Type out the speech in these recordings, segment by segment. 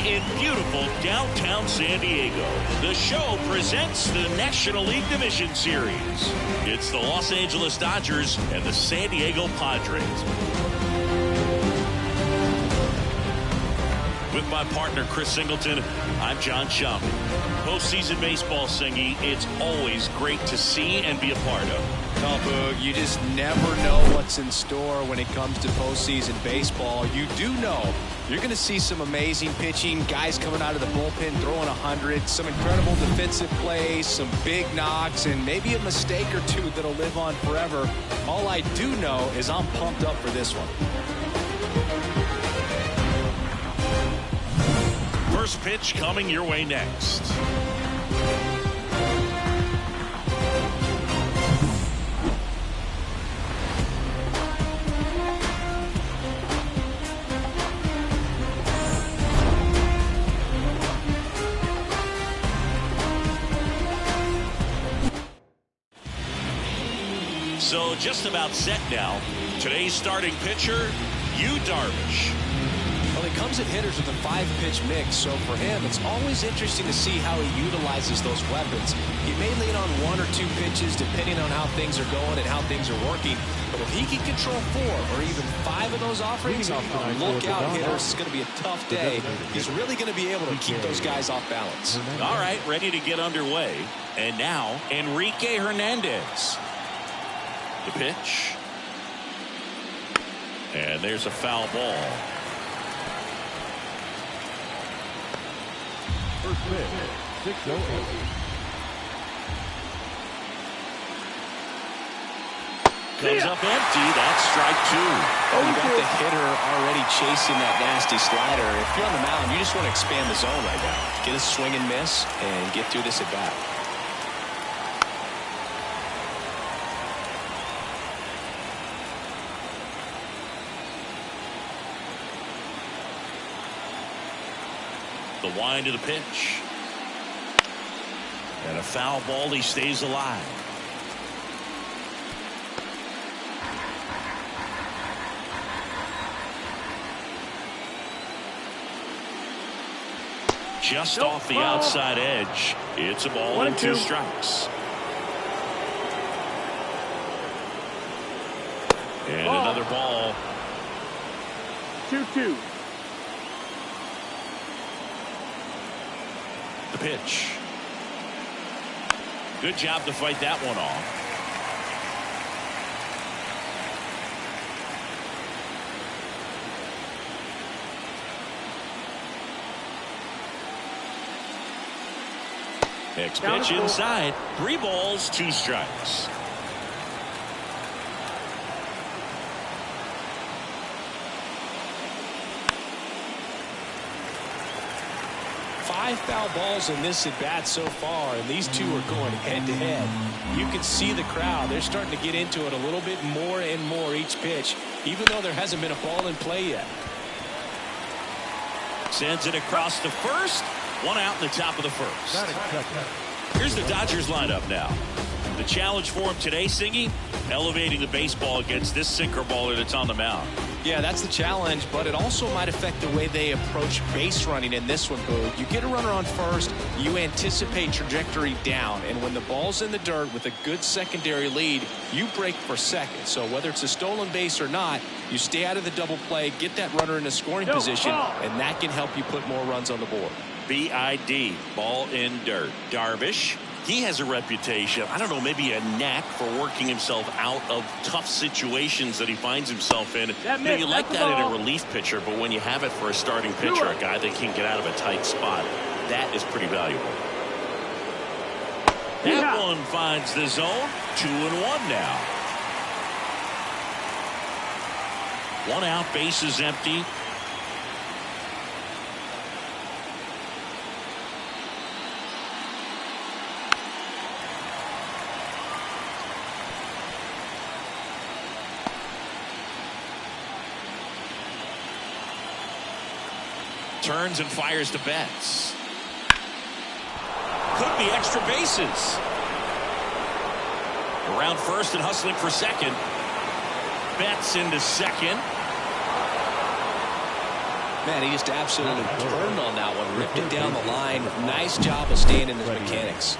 in beautiful downtown San Diego, the show presents the National League Division Series. It's the Los Angeles Dodgers and the San Diego Padres. With my partner, Chris Singleton, I'm John Shambi. Postseason baseball, Singy, it's always great to see and be a part of. No, Boog, you just never know what's in store when it comes to postseason baseball. You do know you're going to see some amazing pitching, guys coming out of the bullpen throwing 100, some incredible defensive plays, some big knocks, and maybe a mistake or two that'll live on forever. All I do know is I'm pumped up for this one. First pitch coming your way next. So just about set now. Today's starting pitcher, Yu Darvish. Well, he comes at hitters with a 5-pitch mix, so for him, it's always interesting to see how he utilizes those weapons. He may lean on 1 or 2 pitches depending on how things are going and how things are working. But if he can control 4 or even 5 of those offerings, look out, hitters. It's going to be a tough day. He's really going to be able to keep those guys off balance. All right, ready to get underway. And now, Enrique Hernandez. The pitch. And there's a foul ball. First pitch, 6-0. Comes up empty. That's strike 2. Oh, you got the hitter already chasing that nasty slider. If you're on the mound, you just want to expand the zone right now. Get a swing and miss and get through this at bat. The wind of the pitch. And a foul ball. He stays alive. Just off the outside edge. It's a ball and 2 strikes. And another ball. 2-2. The pitch. Good job to fight that one off. Next pitch inside. 3 balls, 2 strikes. Five foul balls in this at bat so far, and these two are going head to head. You can see the crowd. They're starting to get into it a little bit more and more each pitch, even though there hasn't been a ball in play yet. Sends it across to first. 1 out in the top of the first. Here's the Dodgers lineup now. The challenge for him today, Singy, elevating the baseball against this sinker baller that's on the mound. Yeah, that's the challenge, but it also might affect the way they approach base running in this one, Boog. You get a runner on first, you anticipate trajectory down, and when the ball's in the dirt with a good secondary lead, you break for second. So whether it's a stolen base or not, you stay out of the double play, get that runner in a scoring position, and that can help you put more runs on the board. BID, ball in dirt. Darvish, he has a reputation, I don't know, maybe a knack for working himself out of tough situations that he finds himself in. You like that in a relief pitcher, but when you have it for a starting pitcher, a guy that can get out of a tight spot, that is pretty valuable. That one finds the zone. 2-1 now. 1 out, bases empty. Turns and fires to Betts. Could be extra bases. Around first and hustling for second. Betts into second. Man, he just absolutely turned on that one, ripped it down the line. Nice job of staying in his mechanics.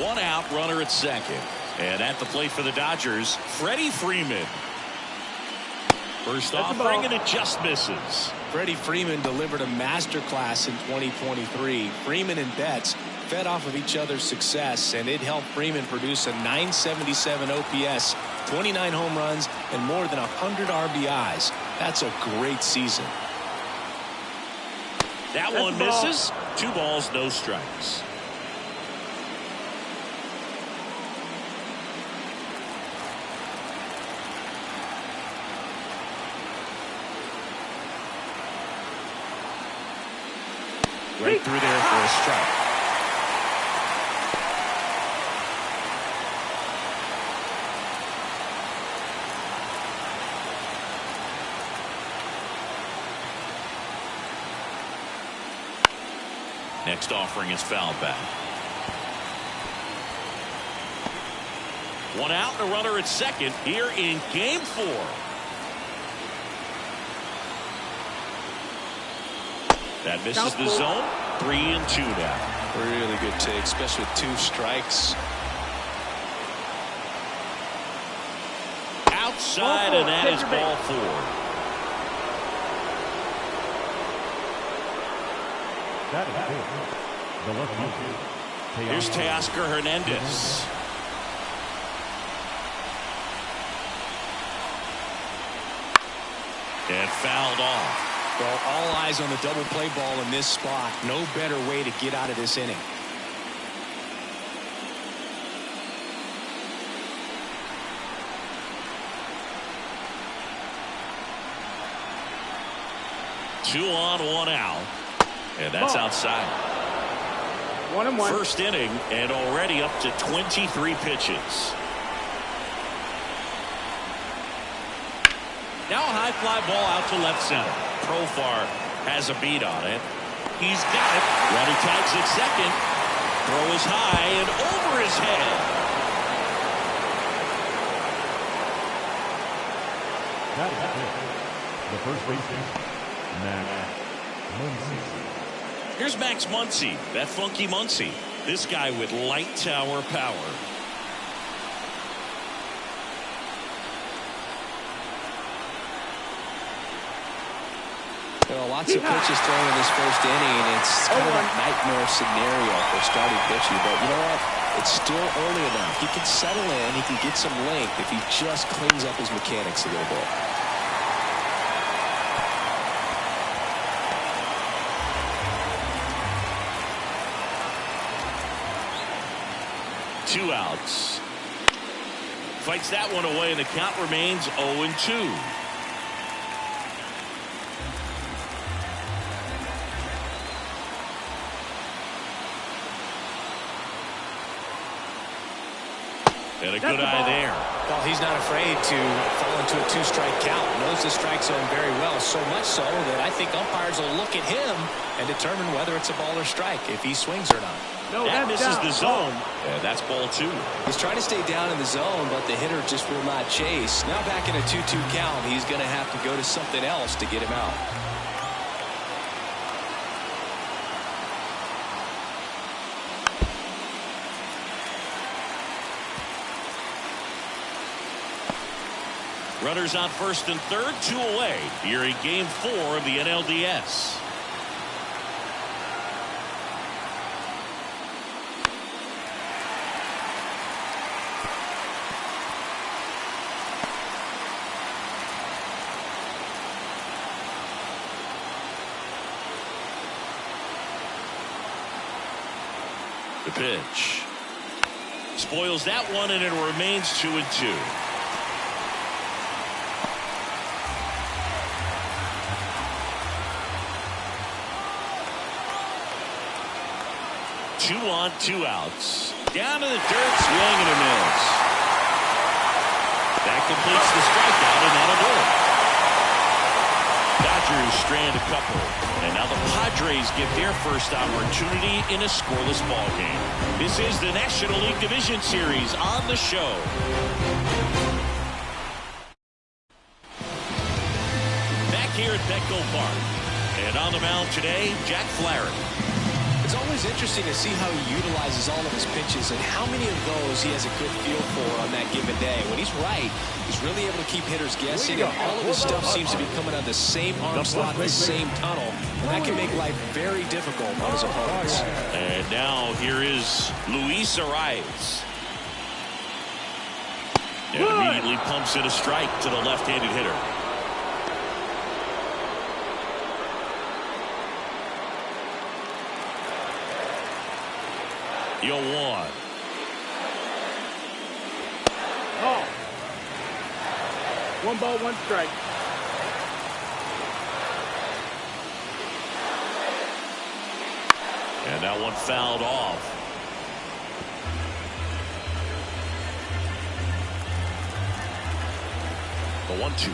One out, runner at second. And at the plate for the Dodgers, Freddie Freeman. First offering, and it just misses. Freddie Freeman delivered a masterclass in 2023. Freeman and Betts fed off of each other's success, and it helped Freeman produce a .977 OPS, 29 home runs, and more than 100 RBIs. That's a great season. That one misses. 2 balls, no strikes. Right through there for a strike. Next offering is fouled back. One out, and a runner at second here in Game 4. That misses the zone. 3-2 now. Really good take, especially with 2 strikes. Outside, and that is ball 4. Here's Teoscar Hernandez. And fouled off. Well, all eyes on the double play ball in this spot. No better way to get out of this inning. Two on, 1 out. And that's outside. 1-1. First inning, and already up to 23 pitches. Now a high fly ball out to left center. Profar has a beat on it. He's got it. Runner tags at second. Throw is high and over his head. The first baseman, Max Muncy. Here's Max Muncy, that funky Muncy. This guy with light tower power. There are lots of pitches thrown in this first inning, and it's kind of a nightmare scenario for starting pitching. But you know what? It's still early enough. He can settle in. He can get some length if he just cleans up his mechanics a little bit. Two outs. Fights that one away, and the count remains 0-2. And a good eye there. Well, he's not afraid to fall into a 2-strike count. Knows the strike zone very well, so much so that I think umpires will look at him and determine whether it's a ball or strike, if he swings or not. No, that misses down. the zone, and that's ball 2. He's trying to stay down in the zone, but the hitter just will not chase. Now back in a 2-2 count, he's going to have to go to something else to get him out. Runners on first and third, 2 away. Here in Game 4 of the NLDS. The pitch. Spoils that one, and it remains 2-2. Two on, 2 outs. Down to the dirt, swing and a miss. That completes the strikeout, and that'll do it. Dodgers strand a couple. And now the Padres get their first opportunity in a scoreless ball game. This is the National League Division Series on the show. Back here at Petco Park. And on the mound today, Jack Flaherty. It's always interesting to see how he utilizes all of his pitches and how many of those he has a good feel for on that given day. When he's right, he's really able to keep hitters guessing, and all of his stuff seems to be coming out of the same arm slot, the same tunnel. And that can make life very difficult on his opponents. And now here is Luis Arias. And immediately pumps in a strike to the left-handed hitter. Yo, one. Oh. 1 ball, 1 strike. And that one fouled off. The 1-2.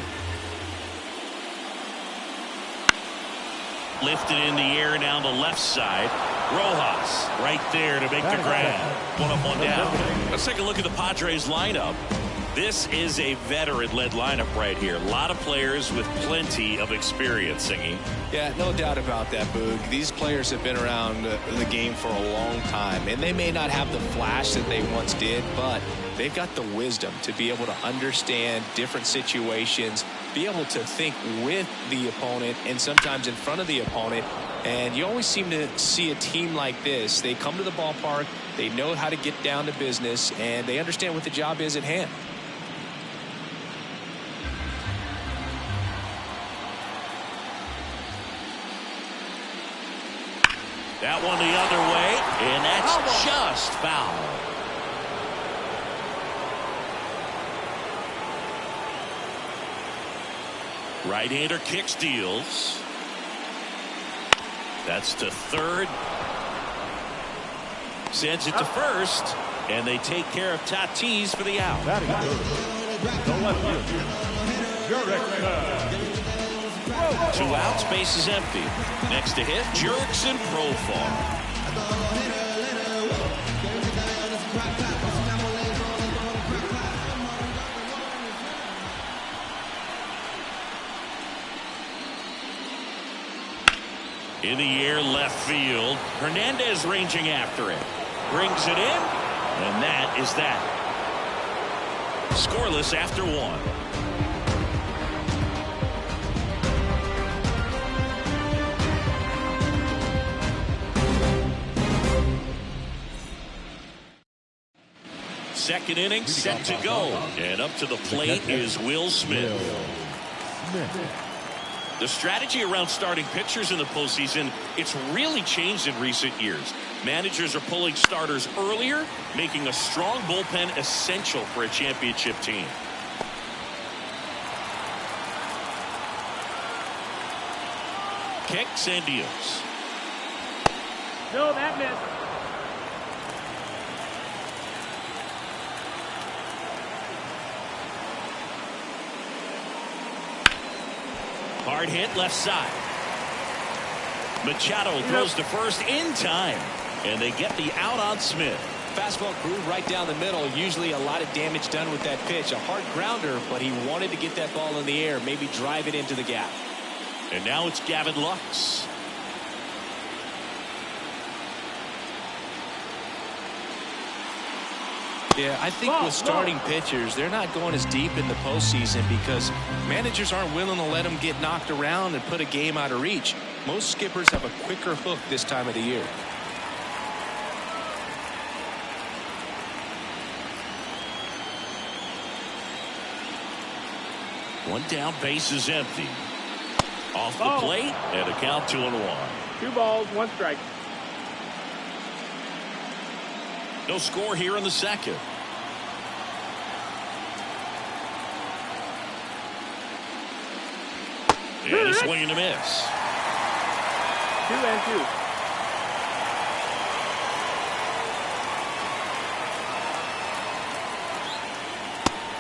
Lifted in the air down the left side. Rojas right there to make the grab. 1 up, 1 down. Let's take a look at the Padres lineup. This is a veteran-led lineup right here. A lot of players with plenty of experience, Singy. Yeah, no doubt about that, Boog. These players have been around the game for a long time, and they may not have the flash that they once did, but they've got the wisdom to be able to understand different situations, be able to think with the opponent and sometimes in front of the opponent. And you always seem to see a team like this. They come to the ballpark, they know how to get down to business, and they understand what the job is at hand. That one the other way, and that's just foul. Right-hander kicks, deals. That's to third. Sends it to first, and they take care of Tatis for the out. Batting third, the left fielder, 2 outs, base is empty. Next to hit, Jerks and Profar. In the air, left field. Hernandez ranging after it. Brings it in, and that is that. Scoreless after 1. Second inning set to go. And up to the plate is Will Smith. The strategy around starting pitchers in the postseason, it's really changed in recent years. Managers are pulling starters earlier, making a strong bullpen essential for a championship team. Kicks and deals. No, that missed. Hard hit left side. Machado throws to first in time, and they get the out on Smith. Fastball groove right down the middle. Usually a lot of damage done with that pitch. A hard grounder, but he wanted to get that ball in the air, maybe drive it into the gap. And now it's Gavin Lux. Yeah, I think with starting pitchers, they're not going as deep in the postseason because managers aren't willing to let them get knocked around and put a game out of reach. Most skippers have a quicker hook this time of the year. One down, base is empty. Off the plate, and a count 2-1. 2 balls, 1 strike. No score here in the second. And a swing and a miss. 2 and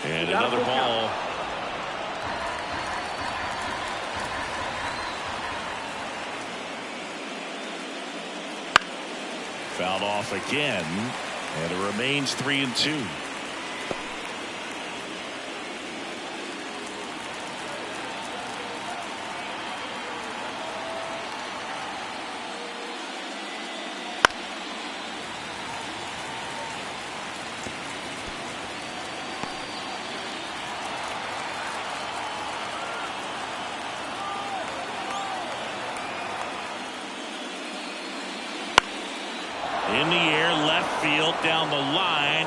2. And another ball. Fouled off again, and it remains 3-2. In the air, left field, down the line.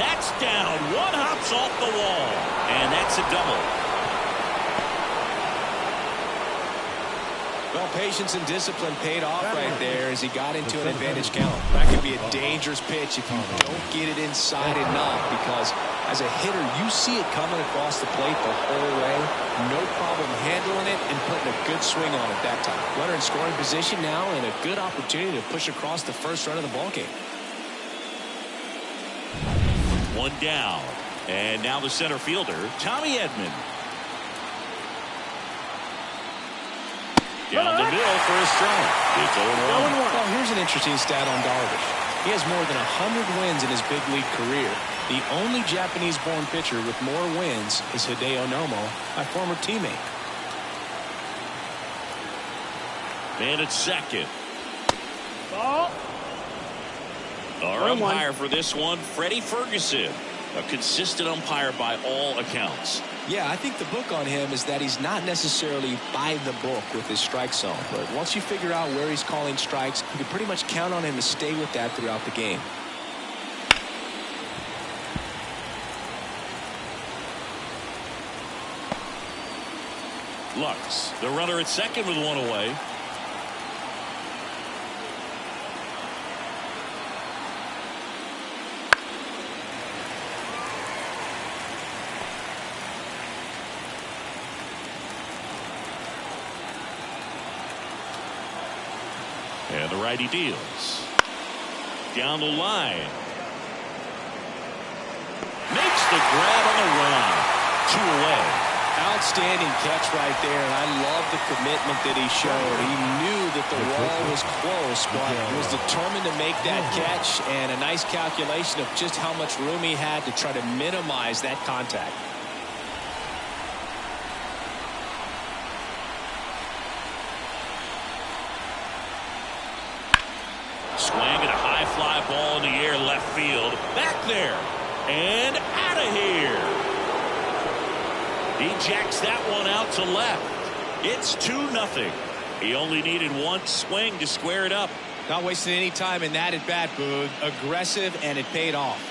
That's down. One hops off the wall, and that's a double. Well, patience and discipline paid off right there as he got into an advantage count. That could be a dangerous pitch if you don't get it inside enough, because as a hitter, you see it coming across the plate the whole way. No problem handling it and putting a good swing on it that time. Runner in scoring position now, and a good opportunity to push across the first run of the ballgame. One down, and now the center fielder, Tommy Edman. Down the middle for a strike. It's 0-1. Well, here's an interesting stat on Darvish. He has more than 100 wins in his big league career. The only Japanese-born pitcher with more wins is Hideo Nomo, my former teammate. Man at second. Ball. Our umpire for this one, Freddie Ferguson. A consistent umpire by all accounts. Yeah, I think the book on him is that he's not necessarily by the book with his strike zone. But once you figure out where he's calling strikes, you can pretty much count on him to stay with that throughout the game. Lux, the runner at second with one away. And the righty deals. Down the line. Makes the grab on the run. 2 away. Outstanding catch right there, and I love the commitment that he showed. He knew that the wall was close, but was determined to make that catch, and a nice calculation of just how much room he had to try to minimize that contact. Swing and a high fly ball in the air, left field. Back there and out of here. He jacks that one out to left. It's 2-0. He only needed one swing to square it up. Not wasting any time in that at bat, Boog. Aggressive, and it paid off.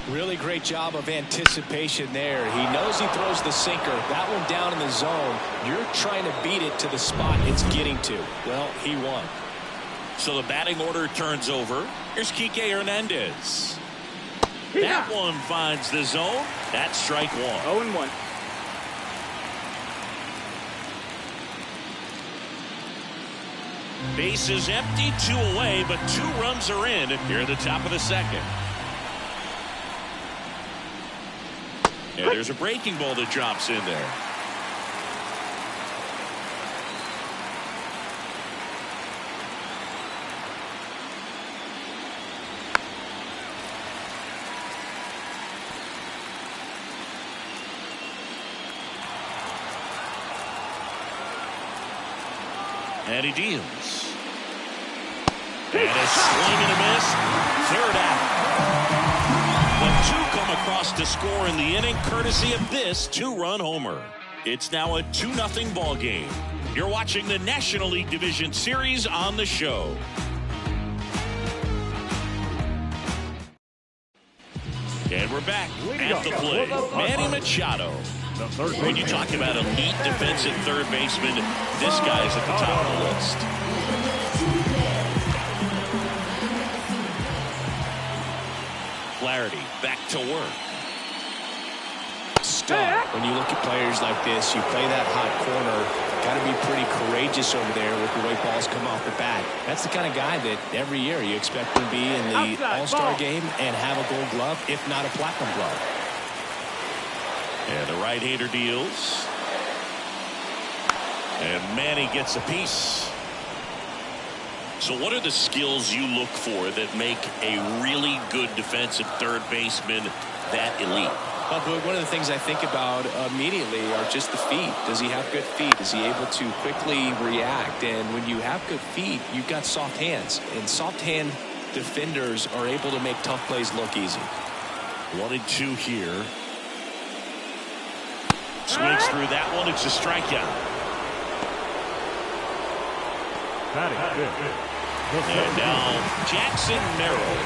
Really great job of anticipation there. He knows he throws the sinker. That one down in the zone. You're trying to beat it to the spot it's getting to. Well, he won. So the batting order turns over. Here's Kike Hernandez. That one finds the zone. That's strike one. 0-1. Base is empty, 2 away, but 2 runs are in here at the top of the second. And there's a breaking ball that drops in there. And he deals. And a swing and a miss. 3rd out. The 2 come across to score in the inning, courtesy of this 2-run homer. It's now a 2-0 ball game. You're watching the National League Division Series on the show. And we're back at the plate. Manny Machado. When you talk about elite defensive third baseman, this guy's at the top of the list. Flaherty back to work. Stop. When you look at players like this, you play that hot corner. Got to be pretty courageous over there with the way balls come off the bat. That's the kind of guy that every year you expect to be in the All-Star game and have a gold glove, if not a platinum glove. And the right-hander deals. And Manny gets a piece. So what are the skills you look for that make a really good defensive third baseman that elite? Well, one of the things I think about immediately are just the feet. Does he have good feet? Is he able to quickly react? And when you have good feet, you've got soft hands. And soft hand defenders are able to make tough plays look easy. 1-2 here. Swings through that one. It's a strikeout. And now Jackson Merrill.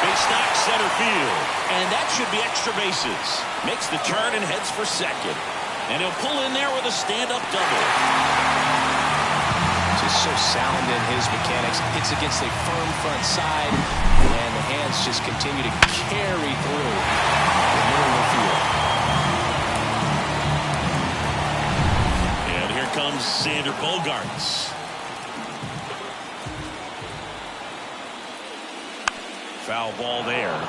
Base knock center field. And that should be extra bases. Makes the turn and heads for second. And he'll pull in there with a stand-up double. Just so sound in his mechanics. Hits against a firm front side. And the hands just continue to carry through the middle of the field. Comes Xander Bogaerts. Foul ball there.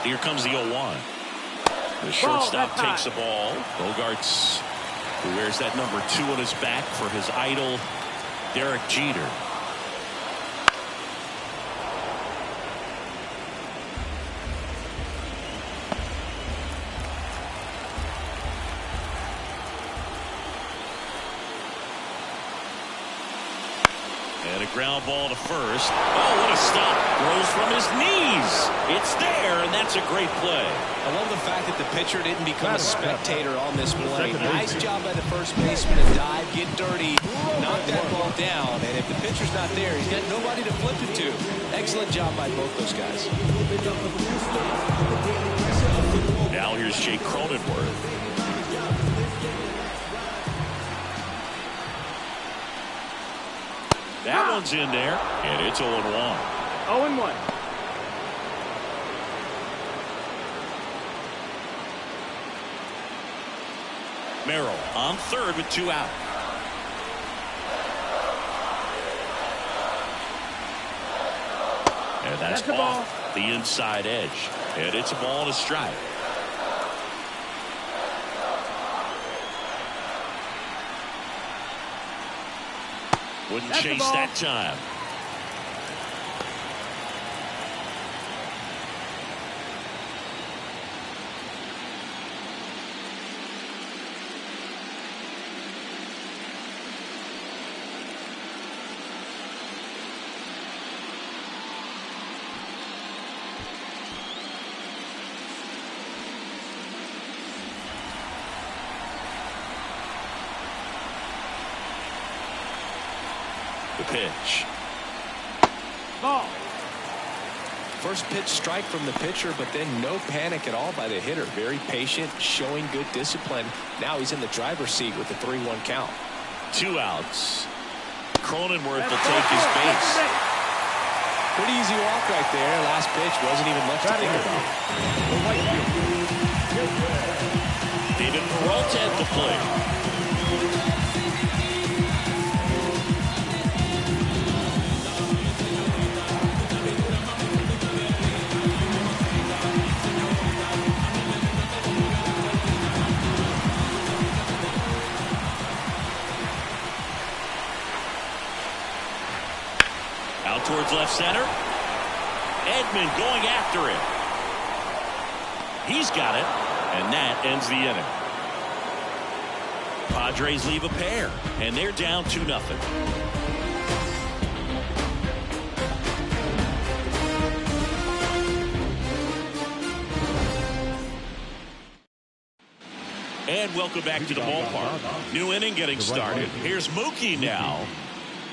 Here comes the 0-1. The shortstop takes the ball. Bogaerts, who wears that number 2 on his back for his idol, Derek Jeter. And a ground ball to first. Oh, what a stop. Throws from his knees. It's there, and that's a great play. I love the fact that the pitcher didn't become a spectator on this play. Nice job by the first baseman to dive, get dirty, knock that ball down. And if the pitcher's not there, he's got nobody to flip it to. Excellent job by both those guys. Now here's Jake Cronenworth. That one's in there, and it's 0-1. 0-1. Merrill on third with 2 out. And that's off the inside edge. And it's a ball and a strike. Wouldn't chase that time. The pitch. Ball. First pitch strike from the pitcher, but then no panic at all by the hitter. Very patient, showing good discipline. Now he's in the driver's seat with the 3-1 count. 2 outs. Cronenworth will take his base. Pretty easy walk right there. Last pitch wasn't even much to think about. David Peralta at the plate. Towards left center. Edman going after it. He's got it, and that ends the inning. Padres leave a pair, and they're down 2-0. And welcome back to the ballpark. New inning getting started. Here's Mookie now.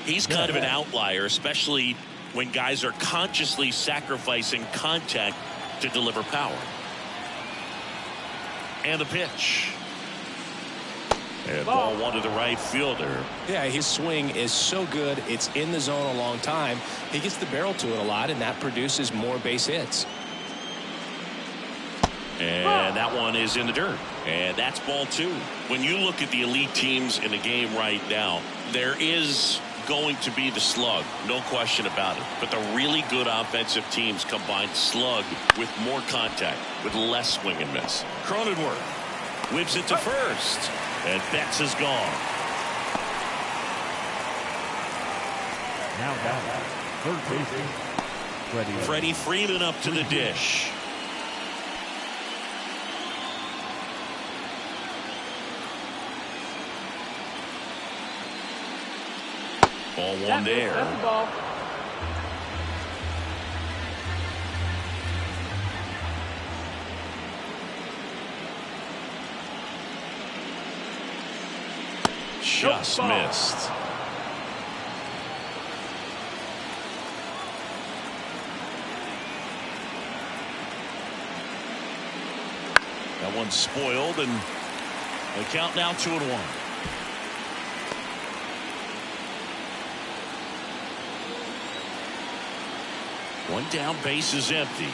He's kind of an outlier, especially when guys are consciously sacrificing contact to deliver power. And the pitch. And ball one to the right fielder. Yeah, his swing is so good. It's in the zone a long time. He gets the barrel to it a lot, and that produces more base hits. And that one is in the dirt. And that's ball two. When you look at the elite teams in the game right now, there is going to be the slug, no question about it. But the really good offensive teams combine slug with more contact, with less swing and miss. Cronenworth whips it to first. And Betts is gone. Now down. Third baseman. Freddie Freeman up to the dish. Ball one there. That's the ball. Just missed. That one's spoiled, and the count now 2-1. One down, base is empty.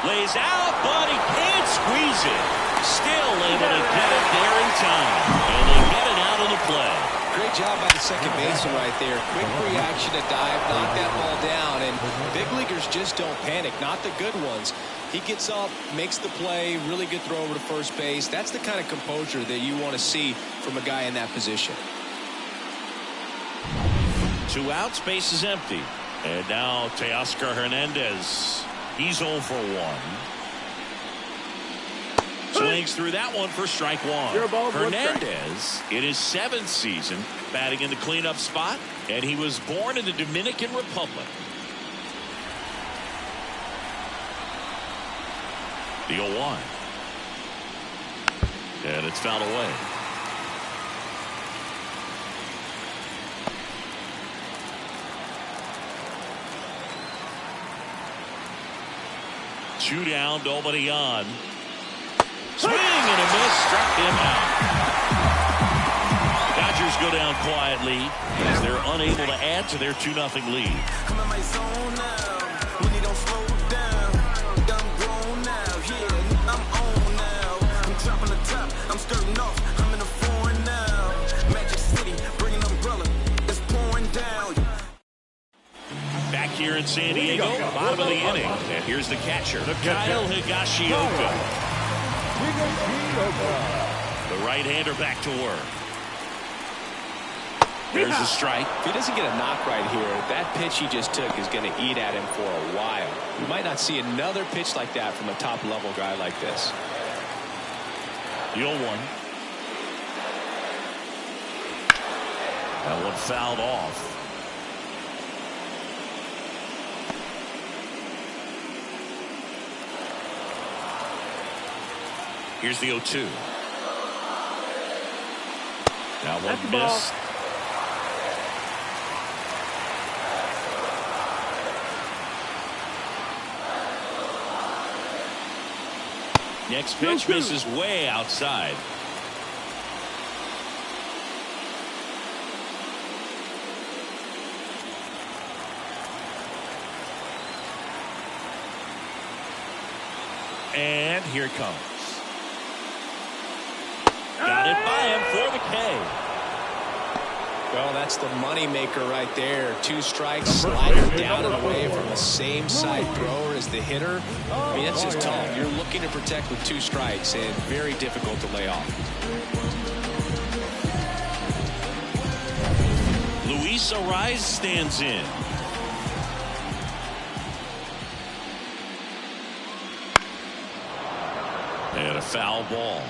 Lays out, but he can't squeeze it. Still able to get it there in time. And they get it out of the play. Great job by the second baseman right there. Quick reaction to dive, knock that ball down. And big leaguers just don't panic, not the good ones. He gets up, makes the play, really good throw over to first base. That's the kind of composure that you want to see from a guy in that position. 2 outs, base is empty. And now Teoscar Hernandez. He's 0 for 1. Swings through that one for strike one. Hernandez in his 7th season batting in the cleanup spot, and he was born in the Dominican Republic. The 0-1. And it's fouled away. Two down, nobody on. Swing and a miss, struck him out. Dodgers go down quietly as they're unable to add to their 2-0 lead. I'm in my zone now. When you don't slow down, I'm grown now. Yeah, I'm on now. I'm dropping the top. I'm skirting off. I'm in a foreign now. Magic City, bring an umbrella. It's pouring down. Back here in San Diego, bottom of the inning. And here's the catcher, Kyle Higashioka. The right-hander back to work. There's a strike. If he doesn't get a knock right here, that pitch he just took is going to eat at him for a while. You might not see another pitch like that from a top-level guy like this. The 0-1. That one fouled off. Here's the 0-2. That one missed. Next pitch misses way outside. And here it comes. Got it by him for the K. Well, that's the money maker right there. 2 strikes, sliding down and away from the same side thrower as the hitter. I mean, that's just tough. You're looking to protect with 2 strikes and very difficult to lay off. Luis Arraez stands in. And a foul ball.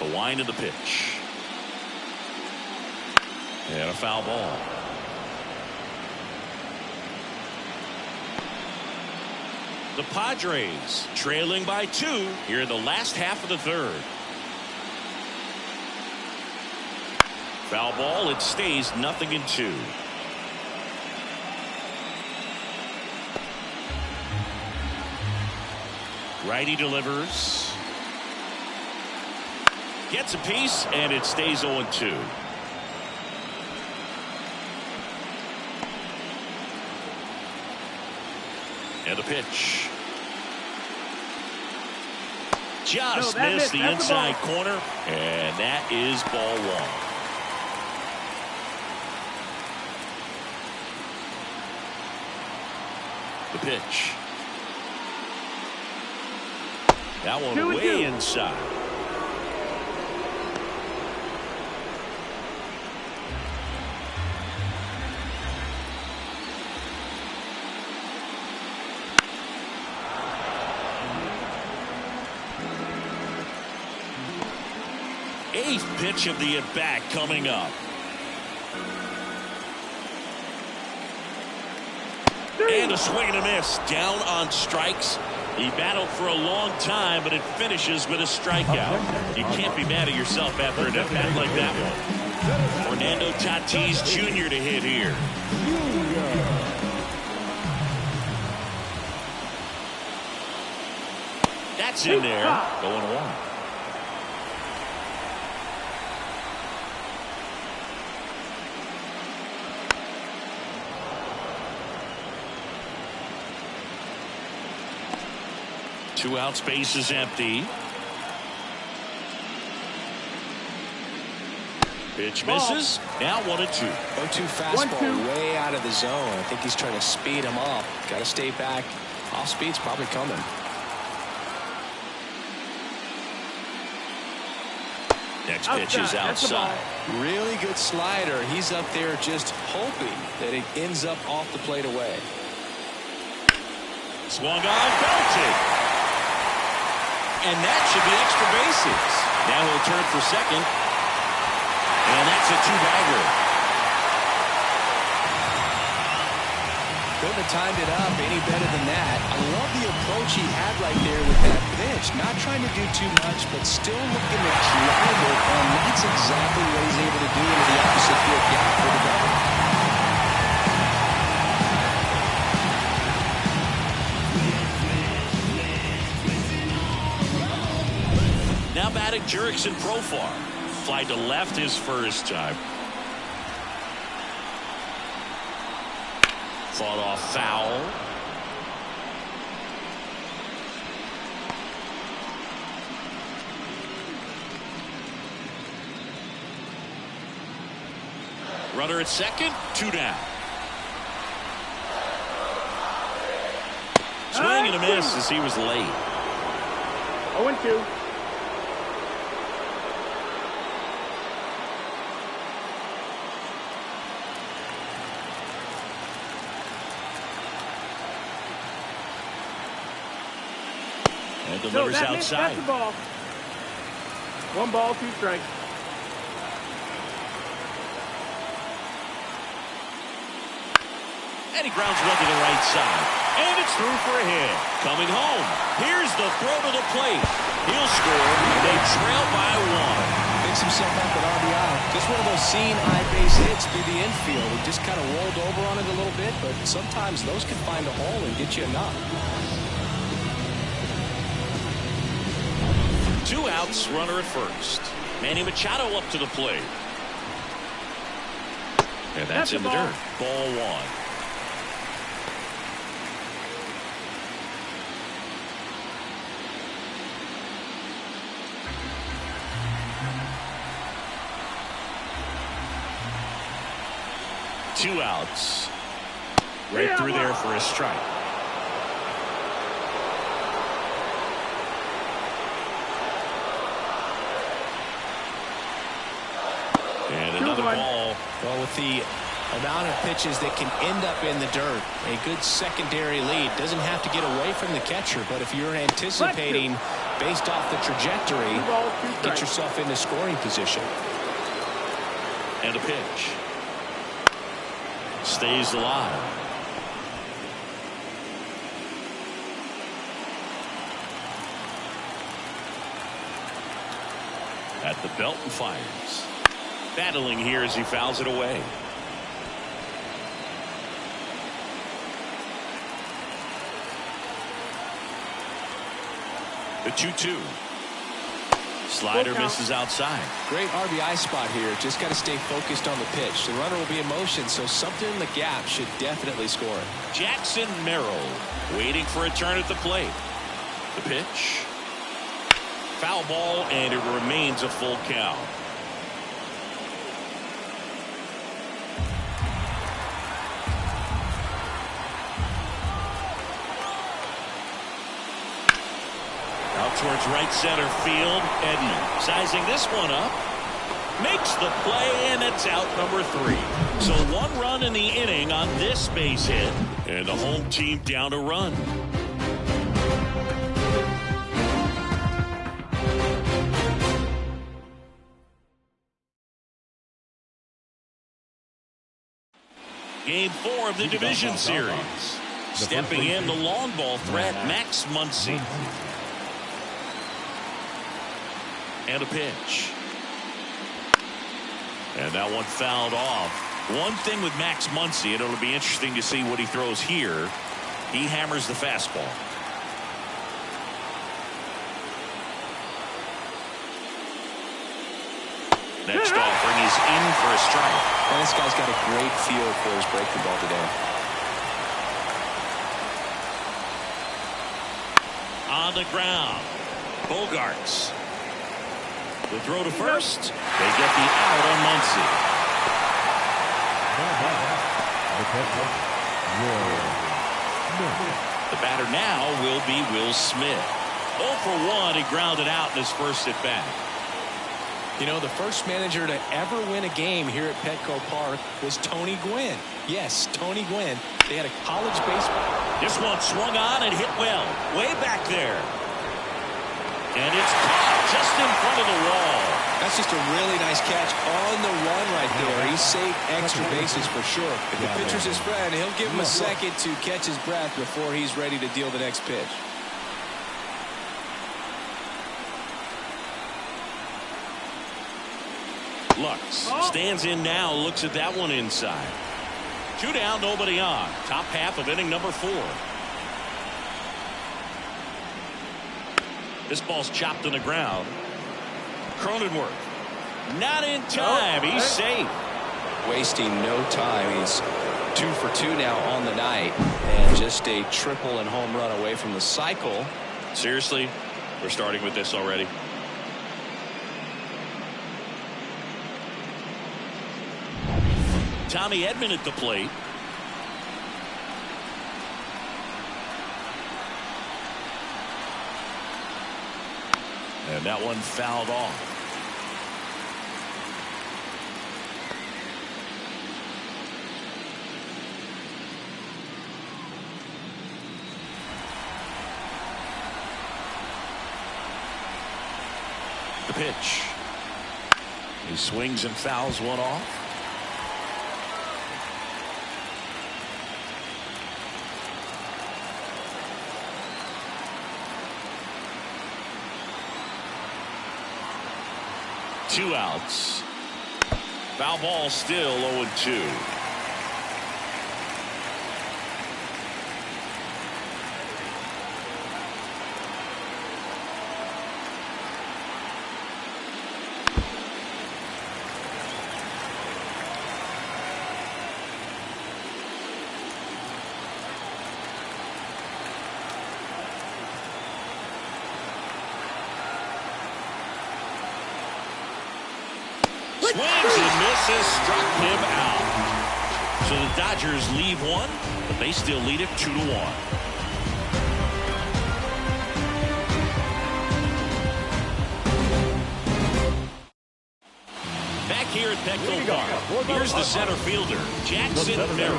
The wind of the pitch. And a foul ball. The Padres trailing by 2 here in the last half of the 3rd. Foul ball. It stays 0-2. Righty delivers. Gets a piece, and it stays 0-2. And a pitch. Just missed the inside corner, and that is ball one. The pitch. That one way inside. Eighth pitch of the at-bat coming up. And a swing and a miss. Down on strikes. He battled for a long time, but it finishes with a strikeout. You can't be mad at yourself after an at-bat like that one. Fernando Tatis Jr. to hit here. That's in there. Going one. Two out, space is empty. Pitch misses. Now 1-2. 0-2 fastball way out of the zone. I think he's trying to speed him up. Got to stay back. Off speed's probably coming. Next pitch is outside. Really good slider. He's up there just hoping that it ends up off the plate away. Swung on, belted. And that should be extra bases. Now he'll turn for second. And that's a two-bagger. Couldn't have timed it up any better than that. I love the approach he had right there with that pitch. Not trying to do too much, but still looking to drive it. And that's exactly what he's able to do into the opposite field gap for the double. Now batting Jurickson Profar. Fly to left his first time. Fought off foul. Runner at second, 2 down. Swing and a miss as he was late. 0-2. And delivers outside. That's the ball. 1 ball, 2 strikes. And he grounds one to the right side. And it's through for a hit. Coming home. Here's the throw to the plate. He'll score. They trail by 1. Picks himself up at RBI. Just one of those seeing high base hits through the infield. He just kind of rolled over on it a little bit, but sometimes those can find a hole and get you enough. 2 outs, runner at first. Manny Machado up to the plate. And that's in the dirt. Ball 1. Two outs. Right through there for a strike. And another ball. Well, with the amount of pitches that can end up in the dirt, a good secondary lead. Doesn't have to get away from the catcher, but if you're anticipating based off the trajectory, get yourself into scoring position. And a pitch. Stays alive. At the belt and fires. Battling here as he fouls it away. The 2-2. Slider misses outside. Great RBI spot here. Just got to stay focused on the pitch. The runner will be in motion, so something in the gap should definitely score. Jackson Merrill waiting for a turn at the plate. The pitch. Foul ball, and it remains a full count. Out towards right center field. Edman sizing this one up. Makes the play, and it's out number 3. So 1 run in the inning on this base hit, and the home team down a run. Game 4 of the division series. Stepping in the long ball threat, Max Muncy. And a pitch. And that one fouled off. One thing with Max Muncy, and it'll be interesting to see what he throws here. He hammers the fastball. Next offering is in for a strike. And this guy's got a great feel for his breaking ball today. On the ground. Bogarts. The throw to first. They get the out on Muncy. The batter now will be Will Smith. 0 for 1. He grounded out in his first at bat. You know, the first manager to ever win a game here at Petco Park was Tony Gwynn. Yes, Tony Gwynn. They had a college baseball. This one swung on and hit well. Way back there. And it's caught just in front of the wall. That's just a really nice catch on the run right there. He saved extra bases for sure. If the pitcher's his friend, he'll give him a second to catch his breath before he's ready to deal the next pitch. Lux stands in now, looks at that one inside. 2 down, nobody on. Top half of inning number 4. This ball's chopped on the ground. Cronenworth not in time. He's safe. Wasting no time. He's 2 for 2 now on the night, and just a triple and home run away from the cycle. Seriously, we're starting with this already. Tommy Edman at the plate. And that one fouled off. The pitch. He swings and fouls one off. Two outs. Foul ball, still 0-2. Swings and misses, struck him out. So the Dodgers leave one, but they still lead it 2-1. Back here at Petco Park, here's the center fielder, Jackson Merrill.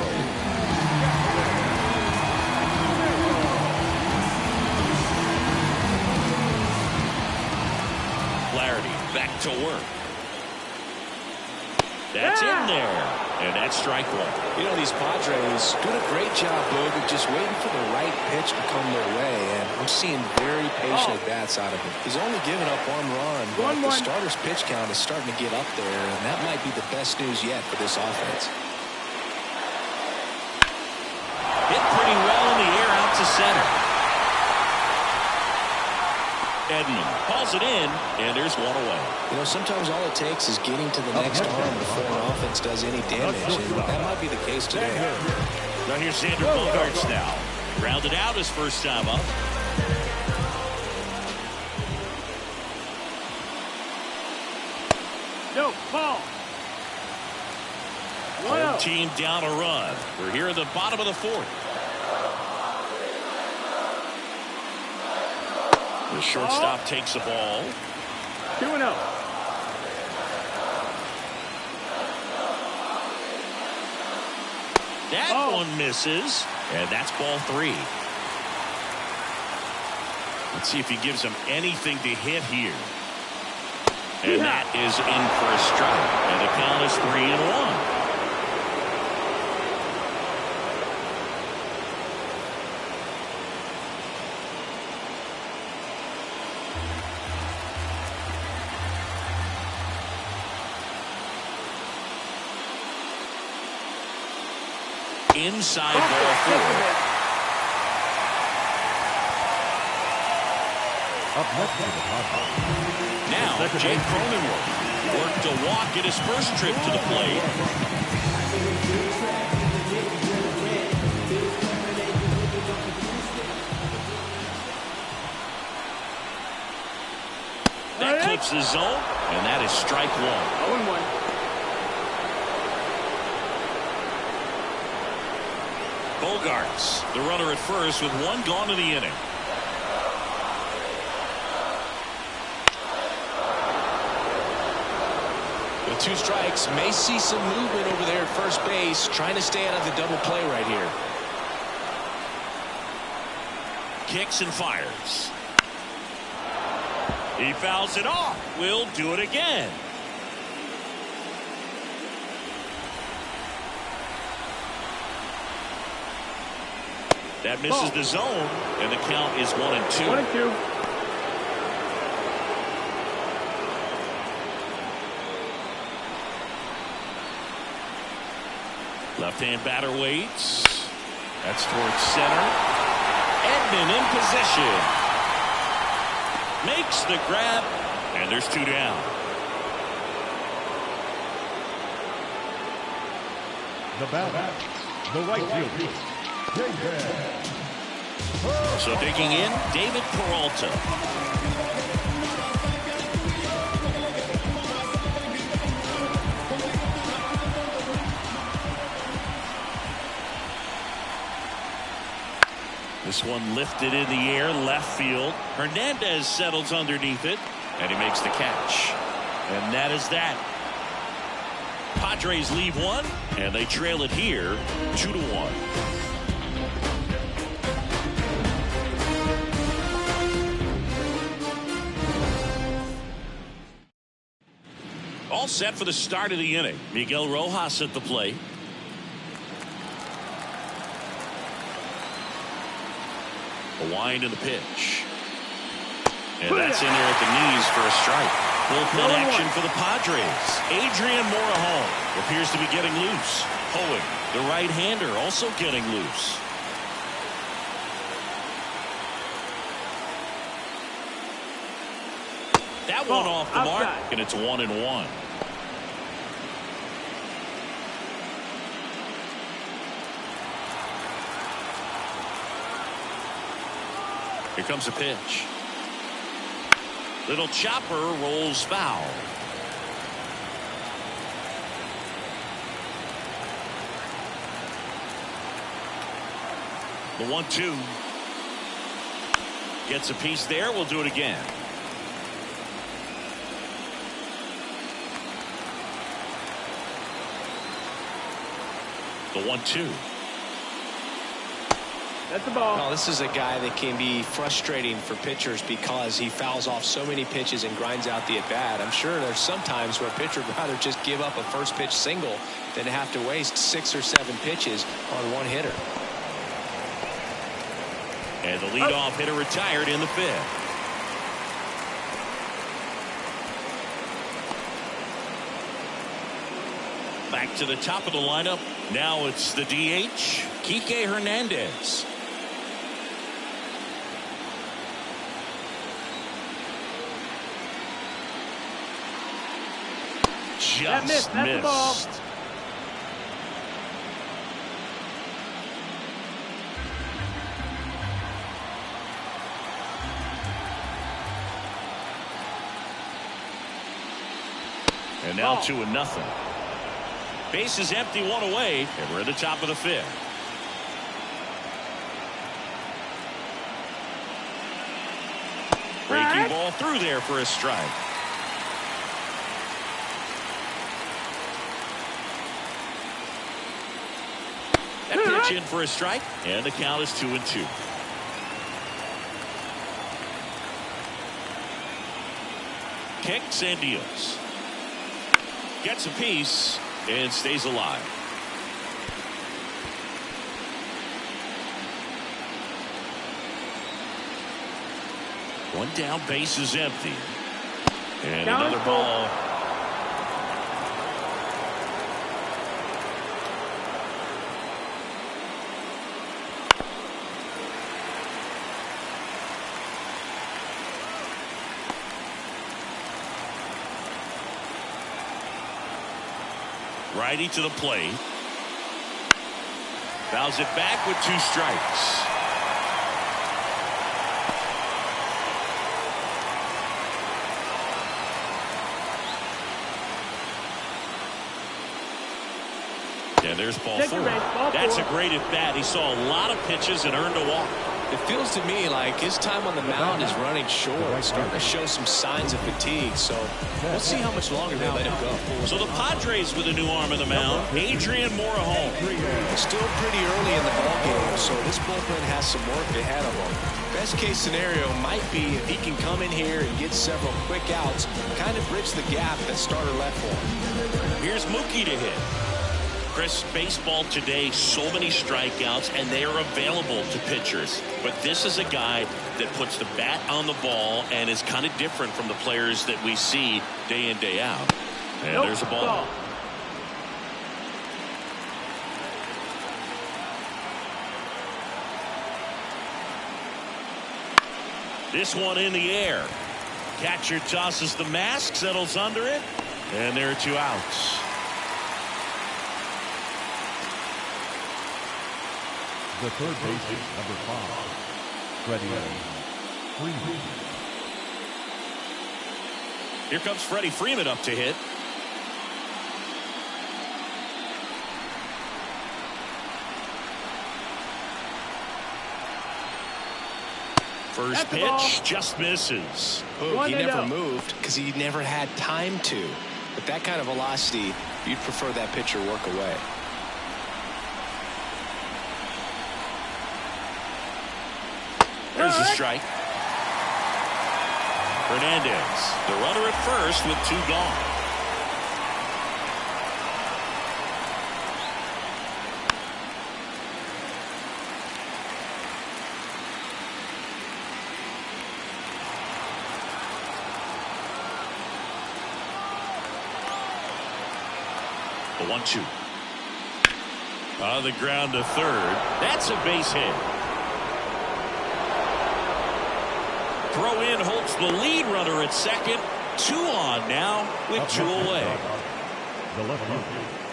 Flaherty back to work. That's in there. And that's strike one. You know, these Padres doing a great job, Boog, of just waiting for the right pitch to come their way. And I'm seeing very patient at-bats out of him. He's only given up one run, but the starter's pitch count is starting to get up there. And that might be the best news yet for this offense. Hit pretty well in the air out to center. Edman calls it in, and there's one away. You know, sometimes all it takes is getting to the next arm before an offense does any damage, and that might be the case today. Now here's Xander Bogaerts now. Grounded out his first time up. No, ball. Home team down a run. We're here at the bottom of the fourth. The shortstop takes the ball. 2-0. That one misses, and that's ball 3. Let's see if he gives him anything to hit here. And that is in for a strike. And the count is 3-1. Inside ball 4. Up next to the Padres. Now Jake Cronenworth worked a walk at his first trip to the plate. That clips the zone, and that is strike 1. 0-1. Bogaerts, the runner at first with one gone in the inning. With 2 strikes, may see some movement over there at first base, trying to stay out of the double play right here. Kicks and fires. He fouls it off. We'll do it again. That misses the zone, and the count is 1-2. 1-2. Left-hand batter waits. That's towards center. Edman in position. Makes the grab, and there's 2 down. The batter, the right fielder. So digging in, David Peralta. This one lifted in the air, left field. Hernandez settles underneath it, and he makes the catch. And that is that. Padres leave one, and they trail it here 2-1. All set for the start of the inning. Miguel Rojas at the plate. A wind in the pitch. And that's in there at the knees for a strike. Bullpen action for the Padres. Adrian Morejon appears to be getting loose. Hoeing, the right-hander, also getting loose. That one off the mark, and it's 1-1. Here comes a pitch. Little chopper rolls foul. The 1-2. Gets a piece there. We'll do it again. The 1-2. That's the ball. No, this is a guy that can be frustrating for pitchers because he fouls off so many pitches and grinds out the at-bat. I'm sure there's some times where a pitcher would rather just give up a first pitch single than have to waste 6 or 7 pitches on one hitter. And the leadoff hitter retired in the 5th. Back to the top of the lineup. Now it's the DH, Kike Hernandez. Just missed. That's the ball. And now 2-0. Base is empty, 1 away, and we're at the top of the 5th. Breaking ball through there for a strike. That pitch in for a strike, and the count is 2-2. Kicks and deals. Gets a piece and stays alive. One down, base is empty. And another ball. Righty to the plate. Fouls it back with 2 strikes. And there's ball 4. That's a great at bat. He saw a lot of pitches and earned a walk. It feels to me like his time on the mound is running short. He's starting to show some signs of fatigue. So we'll see how much longer they let him go. So the Padres with a new arm in the mound, Adrian Morejon. Still pretty early in the ballgame, so this bullpen has some work ahead of him. Best case scenario might be if he can come in here and get several quick outs, kind of bridge the gap that starter left for him. Here's Mookie to hit. Chris, baseball today, so many strikeouts, and they are available to pitchers. But this is a guy that puts the bat on the ball and is kind of different from the players that we see day in, day out. And there's a ball. This one in the air. Catcher tosses the mask, settles under it, and there are 2 outs. The third baseman, number 5, Freddie Freeman. Here comes Freddie Freeman up to hit. First pitch just misses. He never moved because he never had time to. With that kind of velocity, you'd prefer that pitcher work away. There's the strike. Hernandez, the runner at first with 2 gone. The 1-2. On the ground to third. That's a base hit. Throw in holds the lead runner at second. 2 on now with 2 away.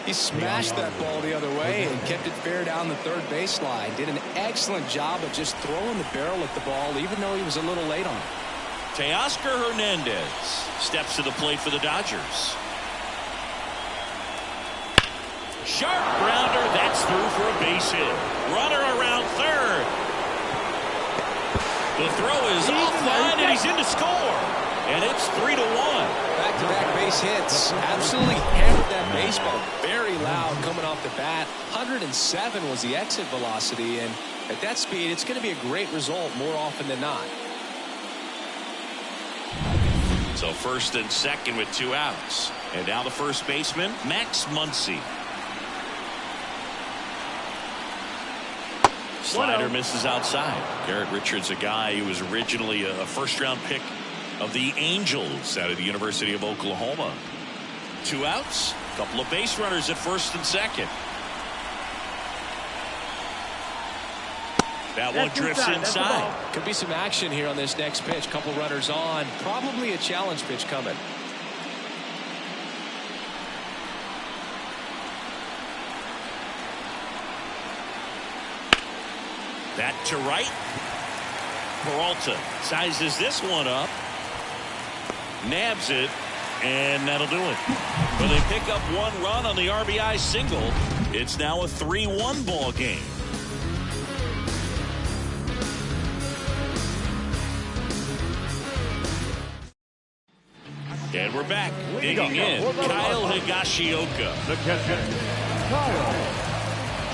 He smashed that ball the other way and kept it fair down the third baseline. Did an excellent job of just throwing the barrel at the ball, even though he was a little late on it. Teoscar Hernandez steps to the plate for the Dodgers. Sharp grounder. That's through for a base hit. Runner around third. The throw is offline, and he's in to score. And it's 3-1. Back-to-back base hits. Absolutely hammered that baseball. Very loud coming off the bat. 107 was the exit velocity, and at that speed, it's going to be a great result more often than not. So first and second with 2 outs. And now the first baseman, Max Muncy. Slider misses outside. Garrett Richards, a guy who was originally a first-round pick of the Angels out of the University of Oklahoma. 2 outs, a couple of base runners at first and second. That one drifts inside. Could be some action here on this next pitch. Couple runners on. Probably a challenge pitch coming. That to right. Peralta sizes this one up. Nabs it. And that'll do it. But they pick up 1 run on the RBI single. It's now a 3-1 ball game. And we're back. Digging in, Kyle Higashioka. The catcher, Kyle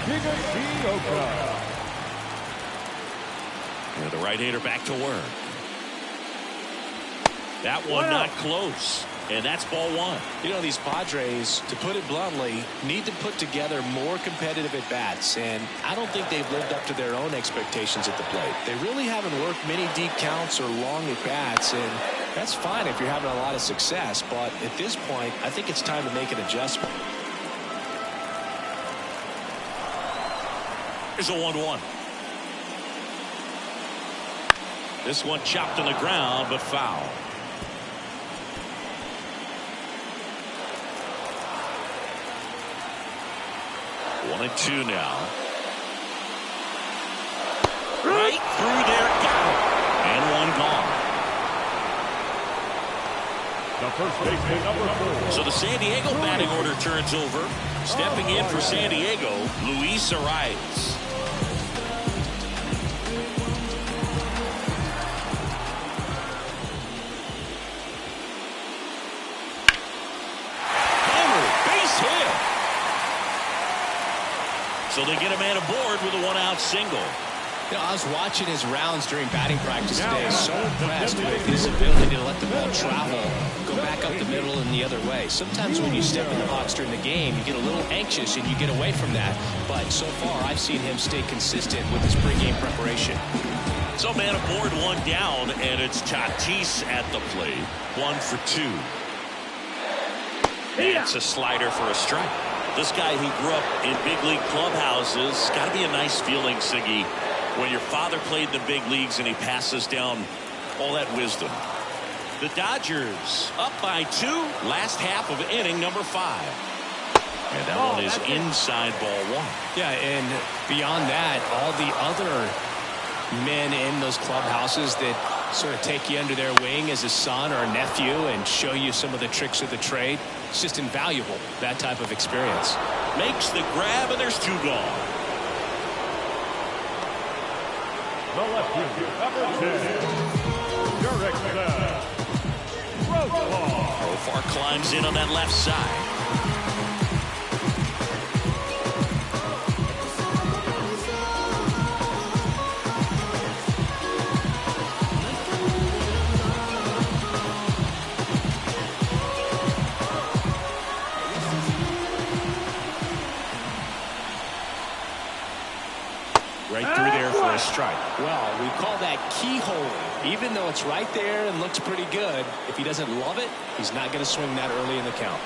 Higashioka. And the right-hander back to work. That one not close. And that's ball 1. You know, these Padres, to put it bluntly, need to put together more competitive at-bats, and I don't think they've lived up to their own expectations at the plate. They really haven't worked many deep counts or long at-bats, and that's fine if you're having a lot of success, but at this point, I think it's time to make an adjustment. Here's a 1-1. This one chopped on the ground, but foul. 1-2 now. Right through there, got it. And 1 gone. The first baseman, number 4. So the San Diego batting order turns over. Stepping in for San Diego, Luis Arias. So they get a man aboard with a 1-out single. You know, I was watching his rounds during batting practice today. So impressed with his ability to let the ball travel, go back up the middle and the other way. Sometimes when you step in the box during the game, you get a little anxious and you get away from that. But so far, I've seen him stay consistent with his pregame preparation. So man aboard, 1 down, and it's Tatis at the plate. 1 for 2. It's a slider for a strike. This guy who grew up in big league clubhouses, got to be a nice feeling, Siggy, when your father played in the big leagues and he passes down all that wisdom. The Dodgers up by 2, last half of inning number 5. And that one is inside ball 1. Yeah, and beyond that, all the other men in those clubhouses that sort of take you under their wing as a son or a nephew and show you some of the tricks of the trade. It's just invaluable, that type of experience. Makes the grab, and there's 2 gone. The left-hander, number 10, Profar climbs in on that left side. Right through there for a strike. Well, we call that keyhole. Even though it's right there and looks pretty good, if he doesn't love it, he's not going to swing that early in the count.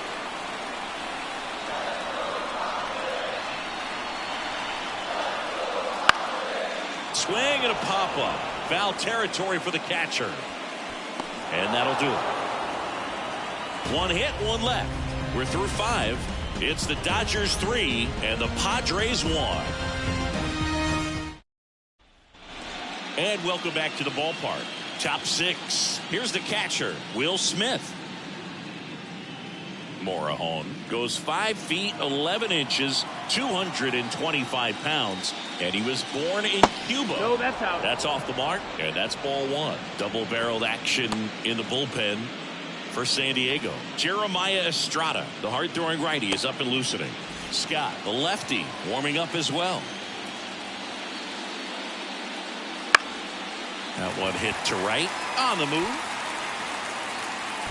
Swing and a pop-up. Foul territory for the catcher. And that'll do it. 1 hit, 1 left. We're through 5. It's the Dodgers 3 and the Padres 1. And welcome back to the ballpark. Top 6. Here's the catcher, Will Smith. Morejon goes 5 feet 11 inches, 225 pounds, and he was born in Cuba. No, that's out. That's off the mark, and that's ball one. Double-barreled action in the bullpen for San Diego. Jeremiah Estrada, the hard-throwing righty, is up and loosening. Scott, the lefty, warming up as well. That one hit to right, on the move.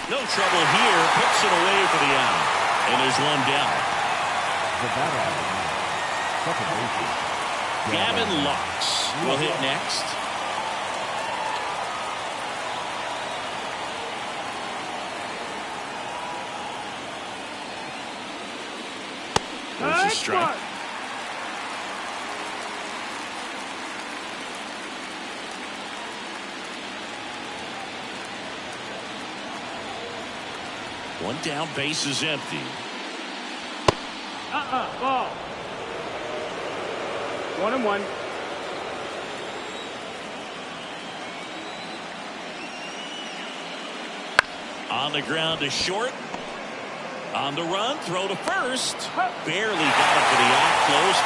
No trouble here, puts it away for the out. And there's one down. Gavin Lux will hit next. There's a strike. One down, base is empty. Ball. 1-1. On the ground to short. On the run, throw to first. Barely got it for the out. Close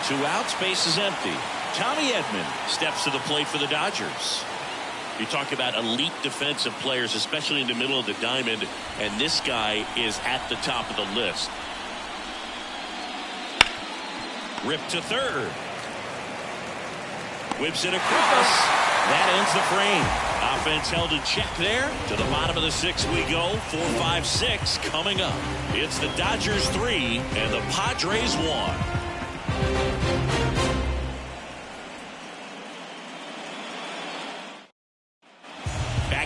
play. 2 outs, base is empty. Tommy Edman steps to the plate for the Dodgers. You talk about elite defensive players, especially in the middle of the diamond, and this guy is at the top of the list. Rip to third. Whips it across. That ends the frame. Offense held in check there. To the bottom of the 6th we go. 4-5-6 coming up. It's the Dodgers 3 and the Padres 1.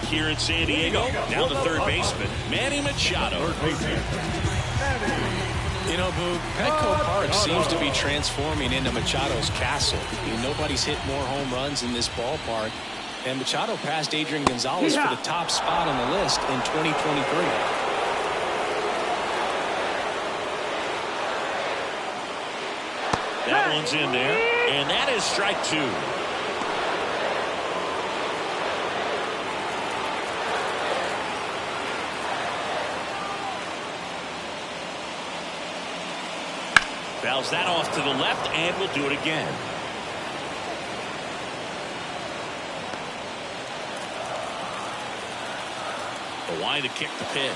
Here in San Diego, now the third baseman, Manny Machado. You know, Boog, Petco Park seems to be transforming into Machado's castle. I mean, nobody's hit more home runs in this ballpark. And Machado passed Adrian Gonzalez for the top spot on the list in 2023. That one's in there, and that is strike 2. Fouls that off to the left, and we'll do it again. The wide to kick the pitch.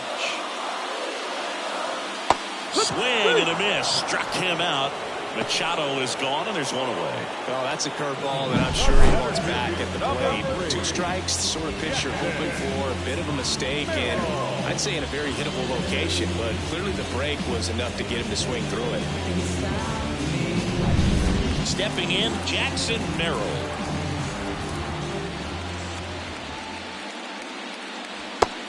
Swing and a miss. Struck him out. Machado is gone, and there's one away. Oh, that's a curveball that I'm sure he wants back at the plate. 2 strikes, the sort of pitch you're hoping for. A bit of a mistake, and I'd say in a very hittable location, but clearly the break was enough to get him to swing through it. Stepping in, Jackson Merrill.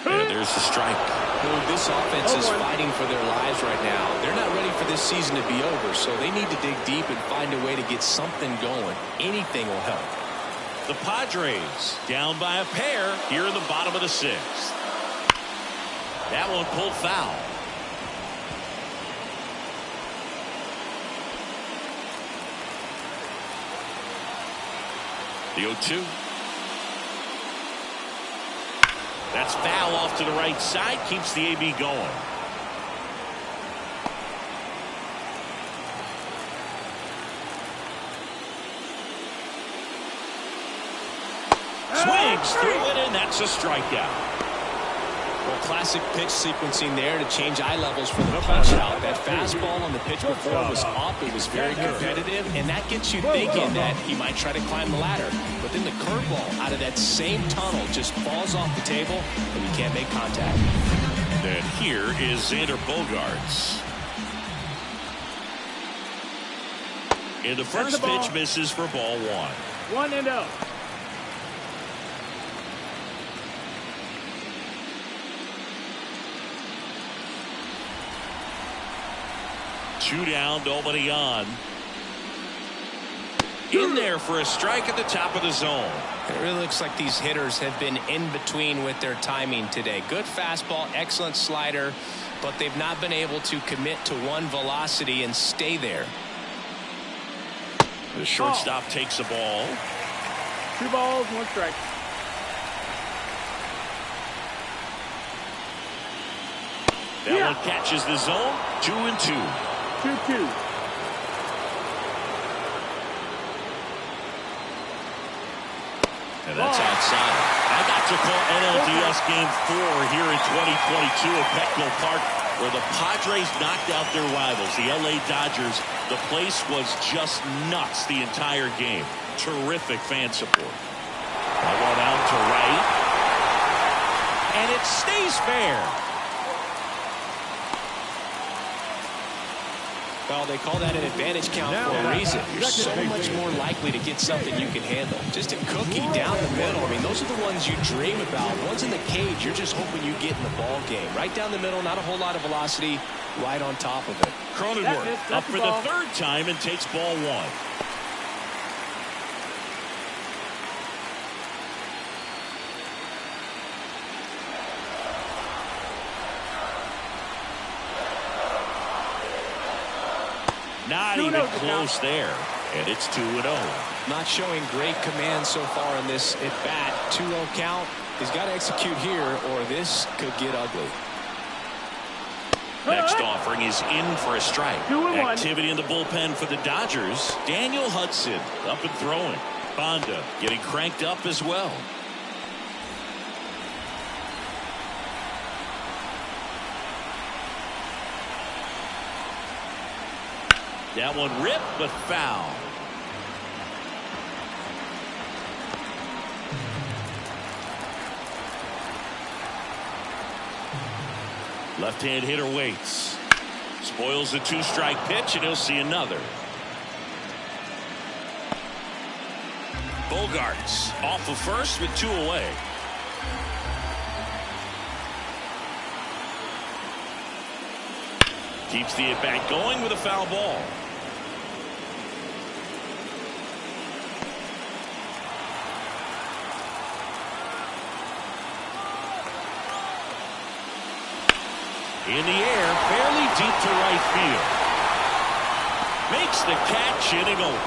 And there's the strike. Well, this offense is fighting for their lives right now. They're not ready for this season to be over, so they need to dig deep and find a way to get something going. Anything will help. The Padres down by a pair here in the bottom of the 6th. That one pulled foul. The 0-2. That's foul off to the right side. Keeps the AB going. Swings through it, and that's a strikeout. Well, classic pitch sequencing there to change eye levels for the punch out. That fastball on the pitch before was up. It was very competitive, and that gets you thinking that he might try to climb the ladder. But then the curveball out of that same tunnel just falls off the table, and he can't make contact. And here is Xander Bogaerts. And the first pitch misses for ball 1. 1-0. Two down, nobody on. In there for a strike at the top of the zone. It really looks like these hitters have been in between with their timing today. Good fastball, excellent slider, but they've not been able to commit to one velocity and stay there. The shortstop takes the ball. 2 balls, 1 strike. That one catches the zone. 2-2. 2-2. And that's outside. I got to call NLDS Game 4 here in 2022 at Petco Park, where the Padres knocked out their rivals, the LA Dodgers. The place was just nuts the entire game. Terrific fan support. That one out to right. And it stays fair. Well, they call that an advantage count for a reason. You're so much more likely to get something you can handle. Just a cookie down the middle. I mean, those are the ones you dream about. Ones in the cage, you're just hoping you get in the ball game. Right down the middle, not a whole lot of velocity, right on top of it. Cronenworth up for the 3rd time and takes ball 1. Not even close there, and it's 2-0. Not showing great command so far in this at bat. 2-0 count. He's got to execute here, or this could get ugly. Next offering is in for a strike. 2-1. Activity in the bullpen for the Dodgers. Daniel Hudson up and throwing. Bonda getting cranked up as well. That one ripped, but foul. Left-hand hitter waits. Spoils the 2-strike pitch, and he'll see another. Bogarts off of first with 2 away. Keeps the at-bat going with a foul ball. In the air, fairly deep to right field. Makes the catch, inning over.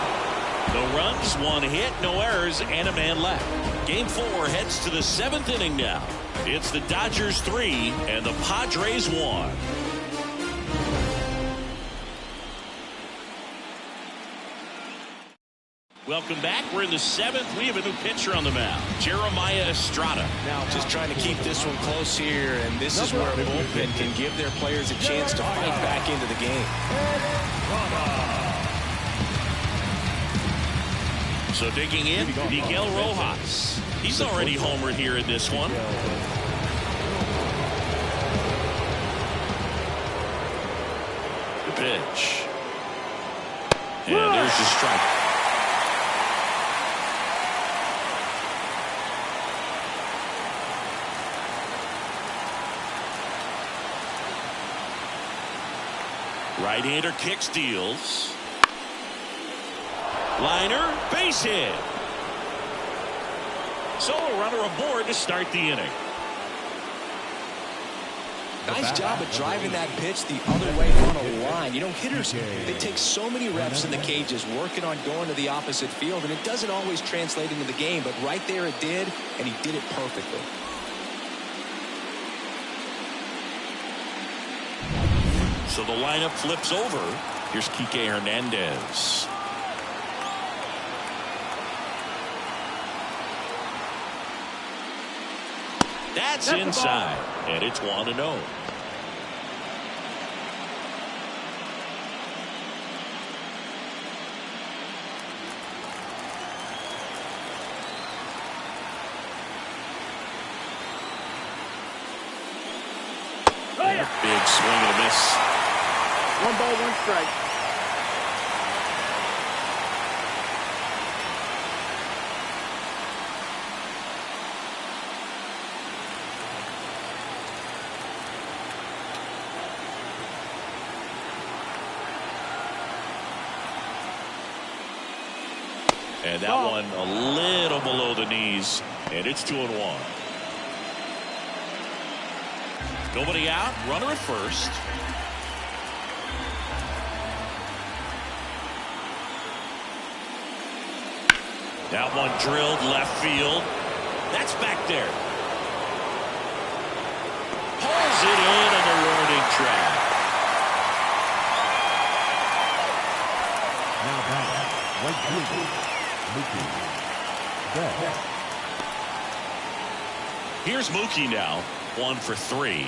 No runs, 1 hit, no errors, and a man left. Game 4 heads to the 7th inning now. It's the Dodgers 3 and the Padres 1. Welcome back. We're in the 7th. We have a new pitcher on the mound, Jeremiah Estrada. Now just trying to keep this one close here, and this is where a bullpen can give their players a chance to fight back into the game. So digging in, Miguel Rojas. He's already homered here in this one. The pitch. And there's the strike. Right-hander kicks, deals. Liner, base hit. So a runner aboard to start the inning. Nice job of driving that pitch the other way on a line. You know, hitters, they take so many reps in the cages working on going to the opposite field, and it doesn't always translate into the game, but right there it did, and he did it perfectly. So the lineup flips over. Here's Kike Hernandez. That's inside, and it's 1-0. Big swing and a miss. 1 ball, 1 strike. And that one a little below the knees, and it's 2-1. Nobody out, runner at first. That one drilled left field. That's back there. Pulls it in on the warning track. Now back, right fielder, Mookie Betts. Here's Mookie now, 1 for 3.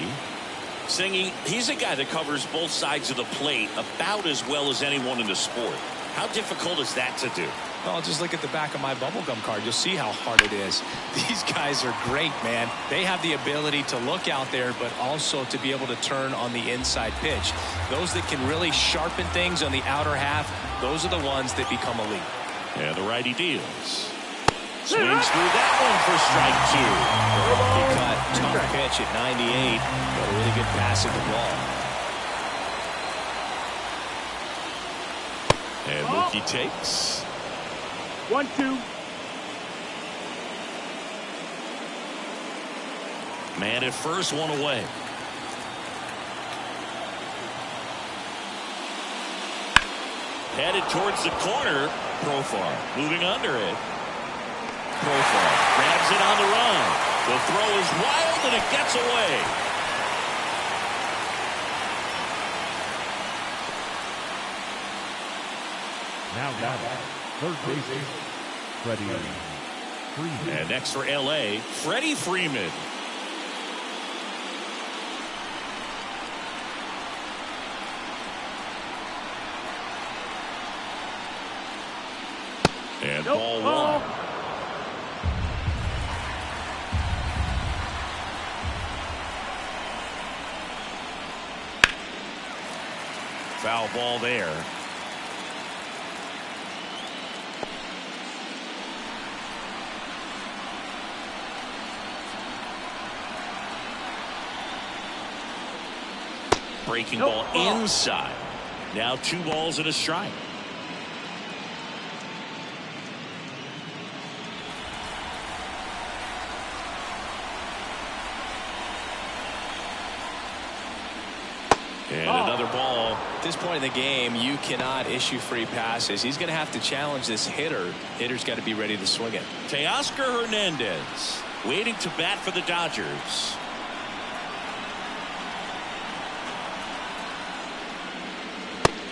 Singing, he's a guy that covers both sides of the plate about as well as anyone in the sport. How difficult is that to do? Well, just look at the back of my bubblegum card. You'll see how hard it is. These guys are great, man. They have the ability to look out there, but also to be able to turn on the inside pitch. Those that can really sharpen things on the outer half, those are the ones that become elite. And the righty deals. Swings through that one for strike 2. He cut, tough pitch at 98, but a really good pass at the ball. And Mookie takes. 1-2. Man at first, one away. Headed towards the corner. Profar moving under it. Profar grabs it on the run. The throw is wild and it gets away. Now batting, third baseman, Freddie Freeman. And next for LA, Freddie Freeman. And ball 1. Foul ball there. Breaking ball inside. Now 2 balls and a strike. And another ball. At this point in the game, you cannot issue free passes. He's going to have to challenge this hitter. Hitter's got to be ready to swing it. Teoscar Hernandez waiting to bat for the Dodgers.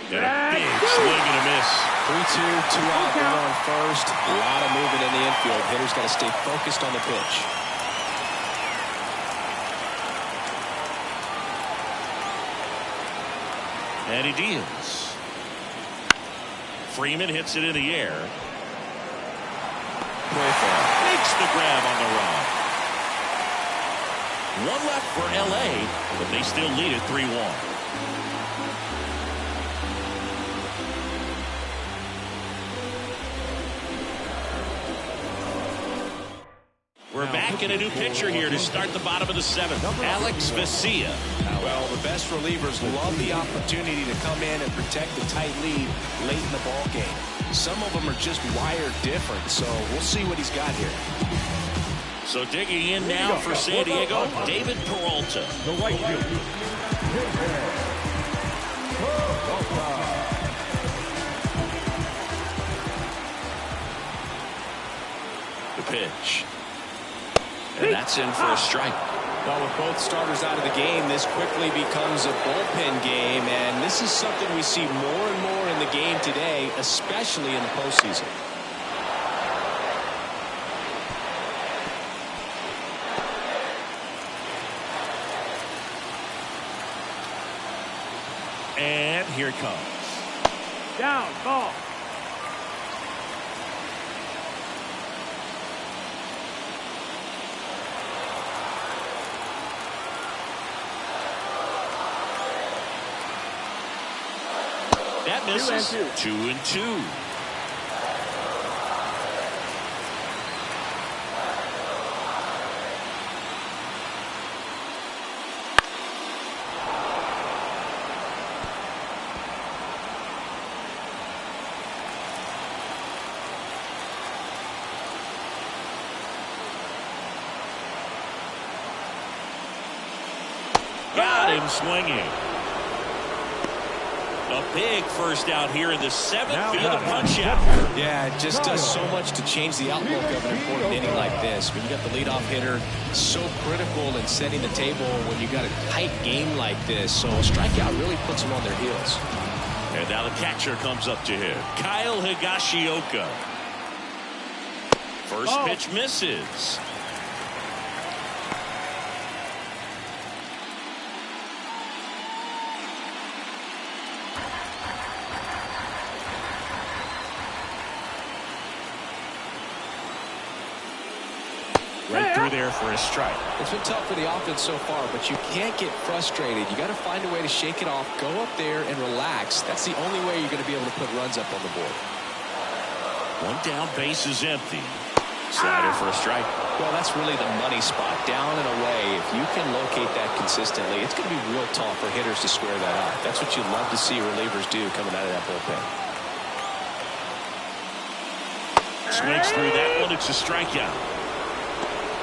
And a big swing and a miss. 3-2, 2 out, runner on first. A lot of movement in the infield. Hitter's got to stay focused on the pitch. And he deals. Freeman hits it in the air. Profar makes the grab on the run. 1 left for LA, but they still lead it 3-1. We're back in a new pitcher here to start the bottom of the 7th. Alex Vesia. Well, the best relievers love the opportunity to come in and protect the tight lead late in the ball game. Some of them are just wired different, so we'll see what he's got here. So digging in now for San Diego, David Peralta. The right fielder, The pitch. And that's in for a strike. Well, with both starters out of the game, this quickly becomes a bullpen game, and this is something we see more and more in the game today, especially in the postseason. And here it comes. Down, ball. That misses. 2-2. Got him swinging. A big first out here in the 7th. Feel the punch out. Yeah, it just does so much to change the outlook of an important inning like this. When you got the leadoff hitter, so critical in setting the table when you got a tight game like this. So a strikeout really puts them on their heels. And now the catcher comes up to him, Kyle Higashioka. First pitch misses. Right through there for a strike. It's been tough for the offense so far, but you can't get frustrated. You got to find a way to shake it off, go up there and relax. That's the only way you're going to be able to put runs up on the board. One down, base is empty. Slider for a strike. Well, that's really the money spot, down and away. If you can locate that consistently, it's going to be real tough for hitters to square that up. That's what you love to see relievers do coming out of that bullpen. Swings through that one. It's a strikeout.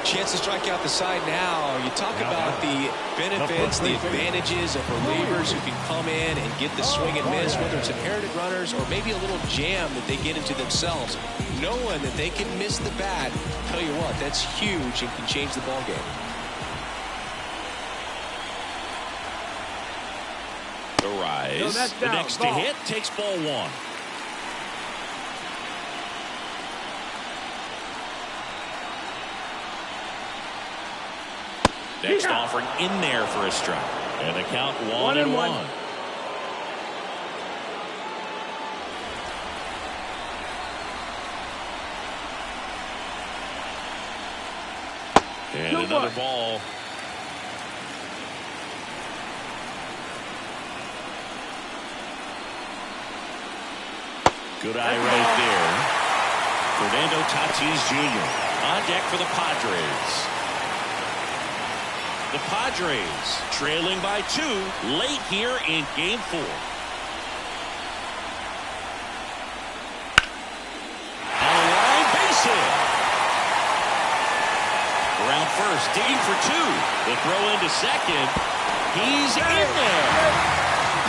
Chance to strike out the side now. You talk about the benefits, the advantages of relievers who can come in and get the swing and miss, whether it's inherited runners or maybe a little jam that they get into themselves. Knowing that they can miss the bat, tell you what, that's huge and can change the ball game. The rise. The next to hit takes ball 1. Next offering in there for a strike. And the count 1-1. And another ball. Good eye right there. Fernando Tatis Jr. on deck for the Padres. The Padres trailing by 2 late here in Game 4. On a line, base hit. Around first, digging for 2. The throw into second. He's in there.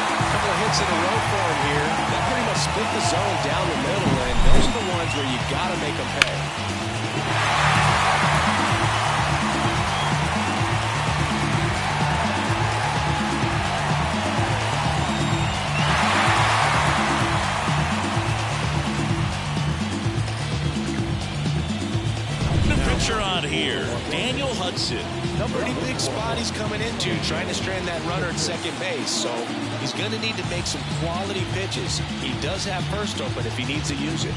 A couple of hits in a row for him here. That pretty much split the zone down the middle, and those are the ones where you got to make them pay. On here, Daniel Hudson. Pretty big spot he's coming into, trying to strand that runner at second base. So he's going to need to make some quality pitches. He does have first open if he needs to use it.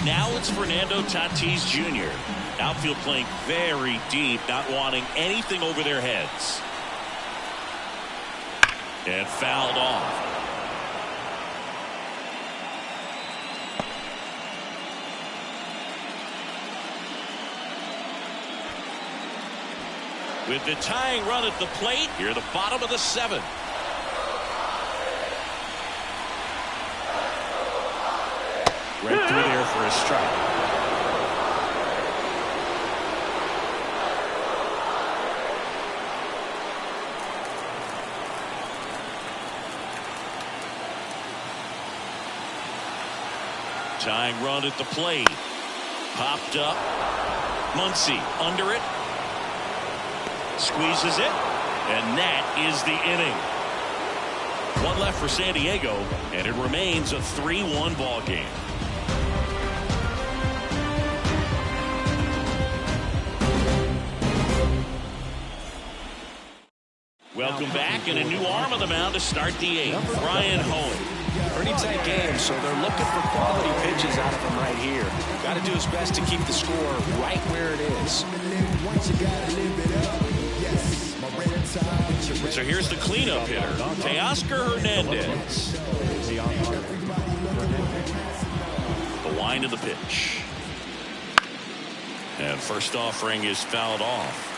Now it's Fernando Tatis Jr. Outfield playing very deep, not wanting anything over their heads. And fouled off. With the tying run at the plate, here the bottom of the 7th. Right through there for a strike. Tying run at the plate. Popped up. Muncy under it. Squeezes it, and that is the inning. 1 left for San Diego, and it remains a 3-1 ball game. Welcome back, and a new arm on the mound to start the 8th. Ryan Hoeing. Pretty tight game, so they're looking for quality pitches out of him right here. Got to do his best to keep the score right where it is. So here's the cleanup hitter, Teoscar Hernandez. The line of the pitch. And first offering is fouled off.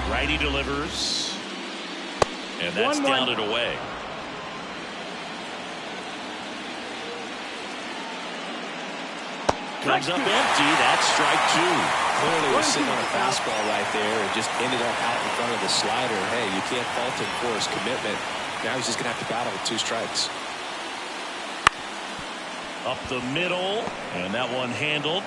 Righty delivers. And that's down and away. Comes up empty. That's strike 2. Clearly was sitting on a fastball right there and just ended up out in front of the slider. Hey, you can't fault him for his commitment. Now he's just going to have to battle with 2 strikes. Up the middle, and that one handled.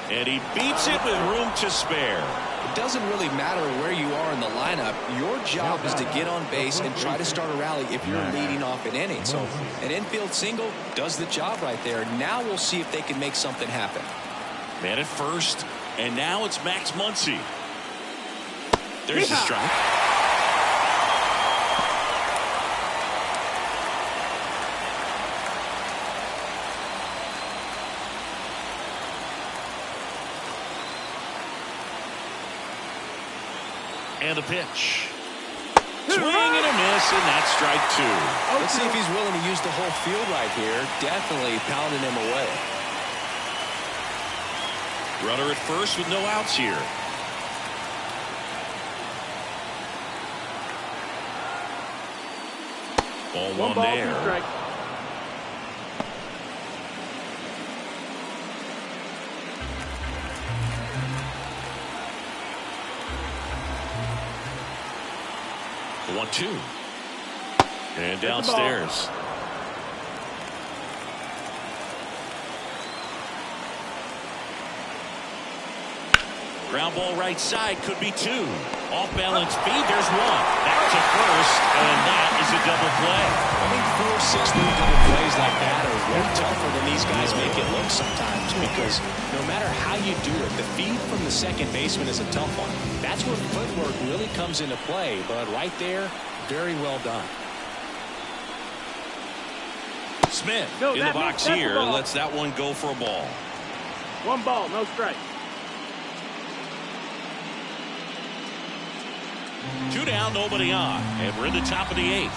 And he beats it with room to spare. It doesn't really matter where you are in the lineup. Your job is to get on base and try to start a rally if you're leading off an inning. So an infield single does the job right there. Now we'll see if they can make something happen. Man at first, and now it's Max Muncy. There's the strike. And a pitch. Swing and a miss, and that's strike 2. Let's see if he's willing to use the whole field right here. Definitely pounding him away. Runner at first with no outs here. Ball 1 there. 2 strikes. The 1-2. And downstairs. Ground ball right side, could be 2. Off balance speed, there's 1. Back to first, and that is a double play. I think 4, 6 move double plays like that are way tougher than these guys make it look sometimes, because no matter how you do it, the feed from the second baseman is a tough one. That's where footwork really comes into play, but right there, very well done. Smith in the box here lets that one go for a ball. 1 ball, no strike. 2 down, nobody on, and we're in the top of the 8th.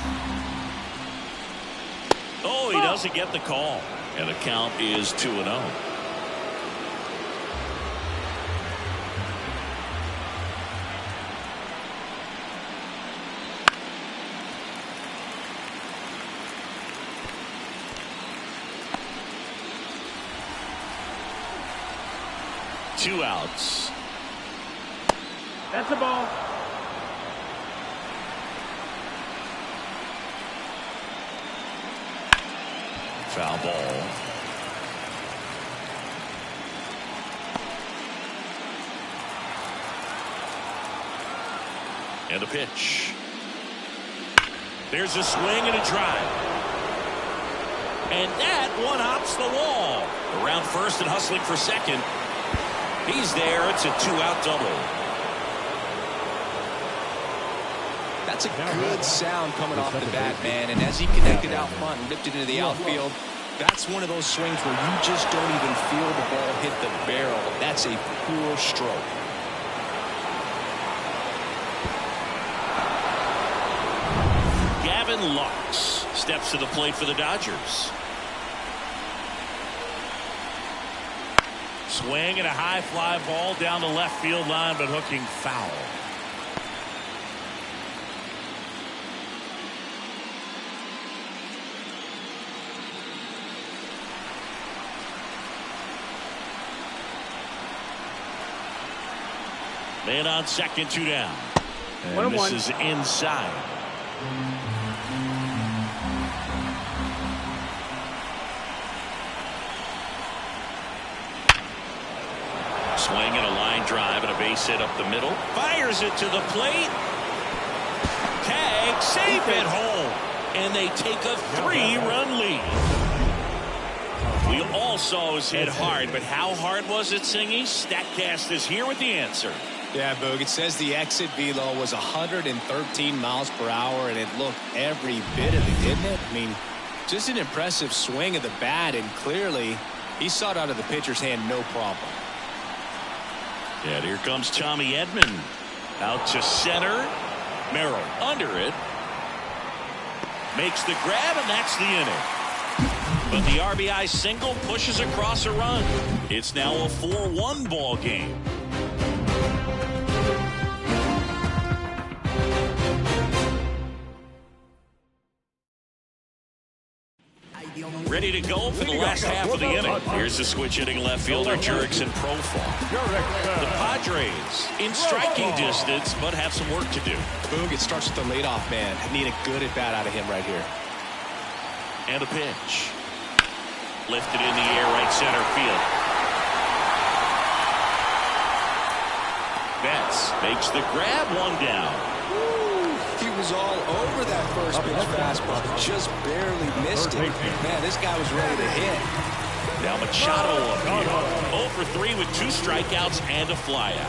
Oh, he doesn't get the call, and the count is 2-0. Two outs. That's a ball. Foul ball. And a pitch. There's a swing and a drive. And that one hops the wall. Around first and hustling for second. He's there. It's a 2-out double. That's a good sound coming off the bat, man. And as he connected out front and ripped it into the outfield, that's one of those swings where you just don't even feel the ball hit the barrel. That's a pure stroke. Gavin Lux steps to the plate for the Dodgers. Swing and a high fly ball down the left field line, but hooking foul. Man on second, 2 down. And this is inside. Swing and a line drive and a base hit up the middle. Fires it to the plate. Tag, safe at home. And they take a 3-run lead. We all saw his hit hard, but how hard was it, Singy? StatCast is here with the answer. Yeah, Boog, it says the exit velo was 113 miles per hour, and it looked every bit of it, didn't it? I mean, just an impressive swing of the bat, and clearly he saw it out of the pitcher's hand no problem. Yeah, and here comes Tommy Edman. Out to center. Merrill under it. Makes the grab, and that's the inning. But the RBI single pushes across a run. It's now a 4-1 ball game. Ready to go for the last half of the inning. Here's the switch hitting left fielder Jurickson Profar. The Padres in striking distance, but have some work to do. Boog, it starts with the leadoff man. Need a good at bat out of him right here. And a pitch. Lifted in the air, right center field. Betts makes the grab, one down. He was all over that first pitch fastball, just barely missed it. Man, this guy was ready to hit. Now Machado up here. 0 for 3 with 2 strikeouts and a flyout.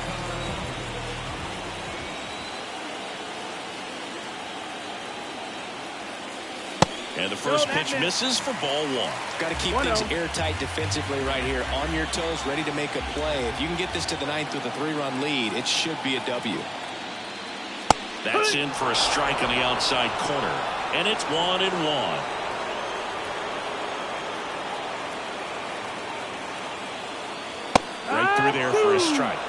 And the first pitch misses for ball 1. Got to keep things airtight defensively right here. On your toes, ready to make a play. If you can get this to the 9th with a 3-run lead, it should be a W. That's in for a strike on the outside corner. And it's 1-1. Right through there for a strike.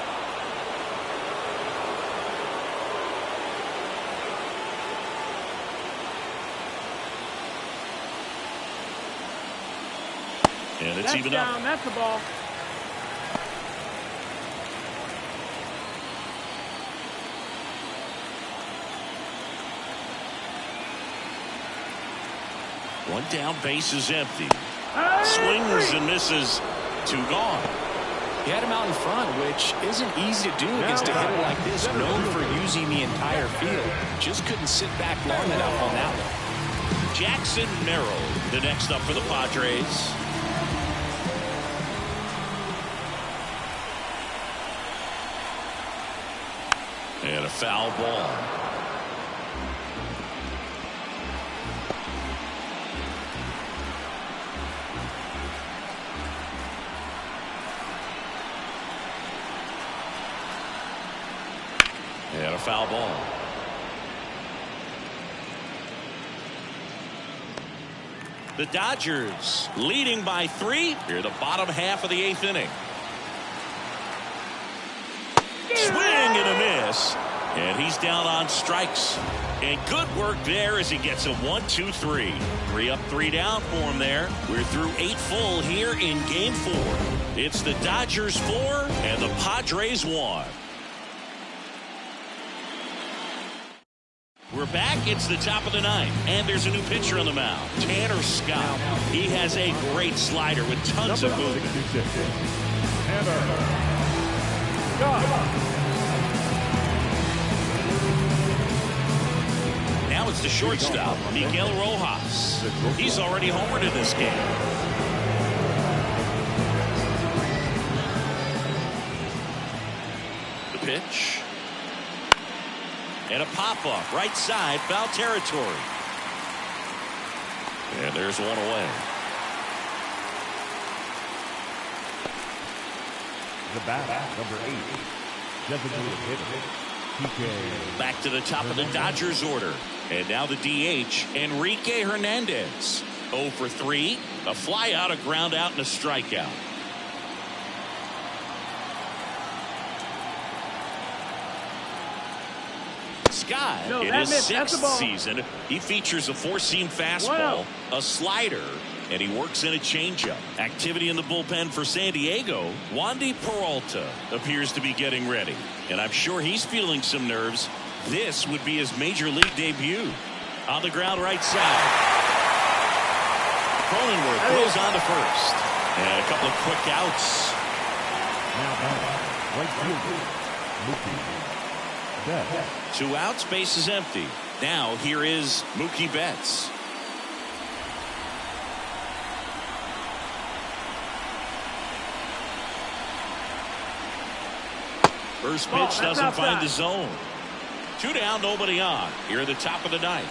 And it's even up. That's the ball. One down, base is empty. Swings and misses. 2 gone. He had him out in front, which isn't easy to do against a hitter like this, known for using the entire field. Just couldn't sit back long enough on that one. Jackson Merrill, the next up for the Padres. And a foul ball. And a foul ball. The Dodgers leading by 3 here the bottom half of the 8th inning. Swing and a miss. And he's down on strikes. And good work there as he gets a 1-2-3. 3 up, 3 down for him there. We're through 8 full here in game 4. It's the Dodgers 4 and the Padres 1. We're back. It's the top of the 9th. And there's a new pitcher on the mound. Tanner Scott. He has a great slider with tons of movement. Now it's the shortstop, Miguel Rojas. He's already homered in this game. The pitch. And a pop-up, right side, foul territory. And there's one away. The bat, number 8. Designated hitter, PK. Back to the top of the Dodgers order. And now the DH, Enrique Hernandez. 0 for 3, a fly out, a ground out, and a strikeout. Scott, in his 6th season, he features a 4-seam fastball, a slider, and he works in a changeup. Activity in the bullpen for San Diego. Wandy Peralta appears to be getting ready, and I'm sure he's feeling some nerves. This would be his major league debut. On the ground, right side. Cronenworth goes on to first, and a couple of quick outs. Now back, right fielder, Mookie Betts. 2 outs, base is empty. Now here is Mookie Betts. First pitch doesn't find the zone. 2 down, nobody on. Here at the top of the 9th.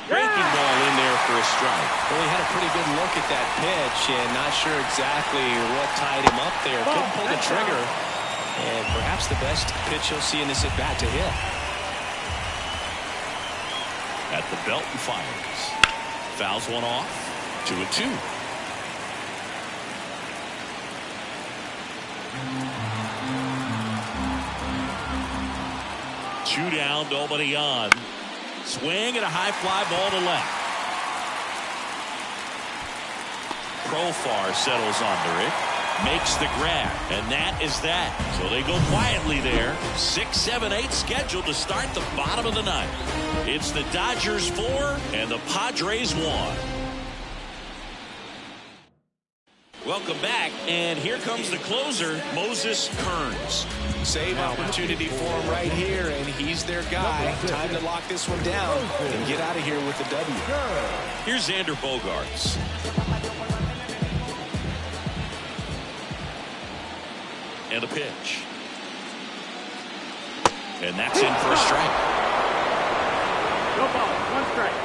Breaking ball in there for a strike. Well, he had a pretty good look at that pitch and not sure exactly what tied him up there. Couldn't pull the trigger. And perhaps the best pitch he'll see in this at bat to hit. At the belt and fires. Fouls one off. 2-2. Two down, nobody on. Swing and a high fly ball to left. Profar settles under it. Makes the grab, and that is that. So they go quietly there. 6, 7, 8 scheduled to start the bottom of the ninth. It's the Dodgers 4 and the Padres 1. Welcome back, and here comes the closer, Moses Kearns. Save opportunity for him right here, and he's their guy. Time to lock this one down and get out of here with the W. Here's Xander Bogaerts. And a pitch. And that's in for a strike. No ball, 1 strike.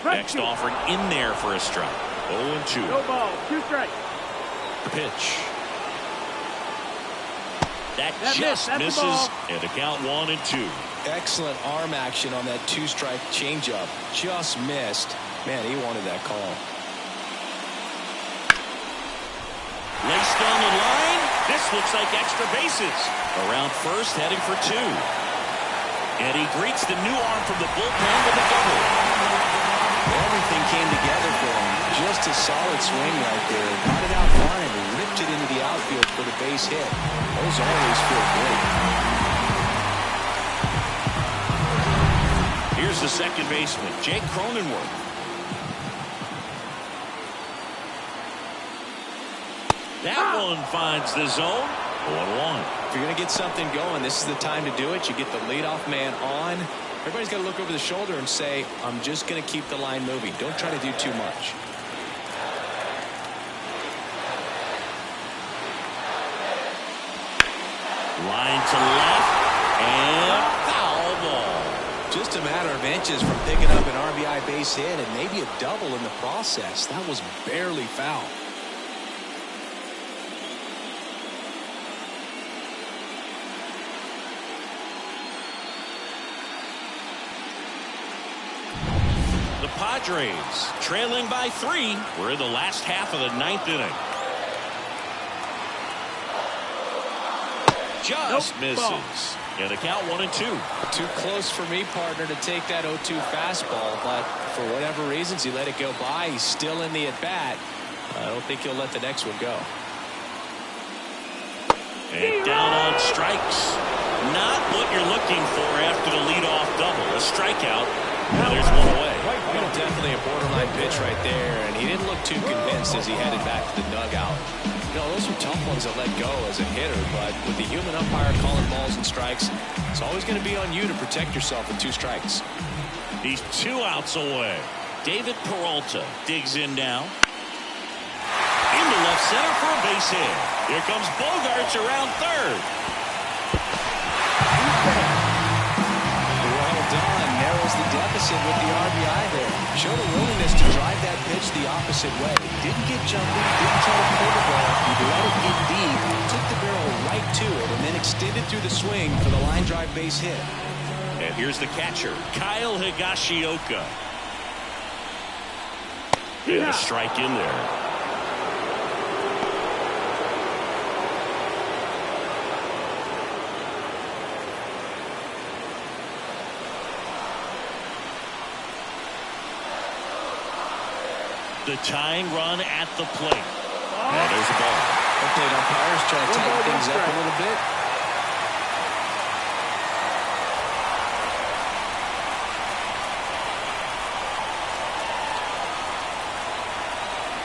Next offering in there for a strike. 0-2. No ball, 2 strikes. Pitch. That just misses, and the count 1-2. Excellent arm action on that 2-strike changeup. Just missed. Man, he wanted that call. Laced down the line. This looks like extra bases. Around first, heading for 2. And he greets the new arm from the bullpen with a double. Everything came together for him. Just a solid swing right there. Got it out front and ripped it into the outfield for the base hit. Those always feel great. Here's the second baseman, Jake Cronenworth. That one finds the zone. 1-1. If you're going to get something going, this is the time to do it. You get the leadoff man on. Everybody's got to look over the shoulder and say, I'm just going to keep the line moving. Don't try to do too much. Line to left. And foul ball. Just a matter of inches from picking up an RBI base hit and maybe a double in the process. That was barely foul. Padres trailing by 3. We're in the last half of the 9th inning. Just misses. And the count 1-2. Too close for me, partner, to take that 0-2 fastball, but for whatever reasons he let it go by. He's still in the at-bat. I don't think he'll let the next one go. And down on strikes. Not what you're looking for after the leadoff double. A strikeout. Now there's one away. Definitely a borderline pitch right there, and he didn't look too convinced as he headed back to the dugout. You know, those are tough ones to let go as a hitter, but with the human umpire calling balls and strikes, it's always going to be on you to protect yourself with 2 strikes. He's 2 outs away. David Peralta digs in now. Into left center for a base hit. Here comes Bogaerts around third. Well done. Narrows the deficit with the RBI there. Showed a willingness to drive that pitch the opposite way. Didn't get jumpy, didn't try to pull the ball. He let it get deep, took the barrel right to it, and then extended through the swing for the line drive base hit. And here's the catcher, Kyle Higashioka. And a strike in there. The tying run at the plate. And there's a ball. The plate umpires trying to tighten things up a little bit.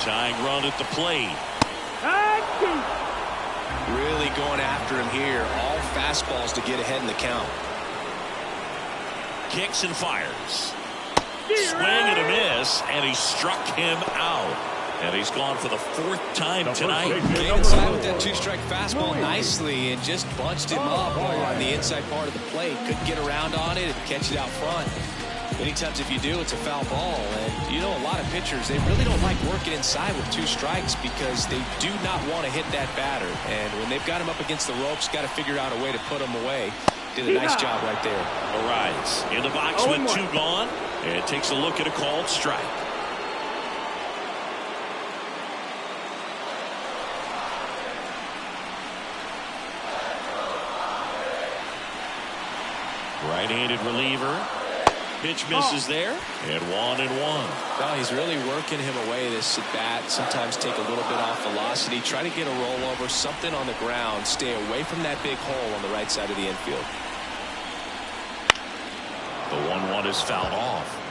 Tying run at the plate. Really going after him here. All fastballs to get ahead in the count. Kicks and fires. Swing and a miss, and he struck him out. And he's gone for the 4th time tonight. Came inside with that 2-strike fastball nicely and just bunched him up on the inside part of the plate. Couldn't get around on it and catch it out front. Many times if you do, it's a foul ball. And you know, a lot of pitchers, they really don't like working inside with 2 strikes because they do not want to hit that batter. And when they've got him up against the ropes, got to figure out a way to put him away. Did a nice job right there. Arias in the box with 2 gone. And takes a look at a called strike. Right-handed reliever. Pitch misses there. And 1-1. Oh, he's really working him away this at bat. Sometimes take a little bit off velocity. Try to get a rollover, something on the ground. Stay away from that big hole on the right side of the infield. The 1-1 is fouled off.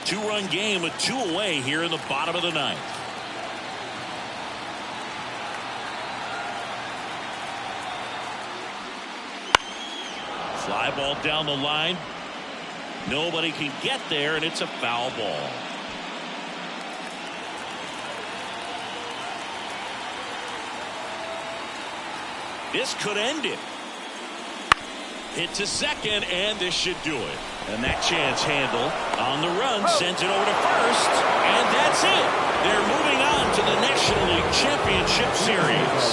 2-run game with 2 away here in the bottom of the 9th. Fly ball down the line. Nobody can get there, and it's a foul ball. This could end it. Hit to second, and this should do it. And that chance handle on the run sent it over to first, and that's it. They're moving on to the National League Championship Series.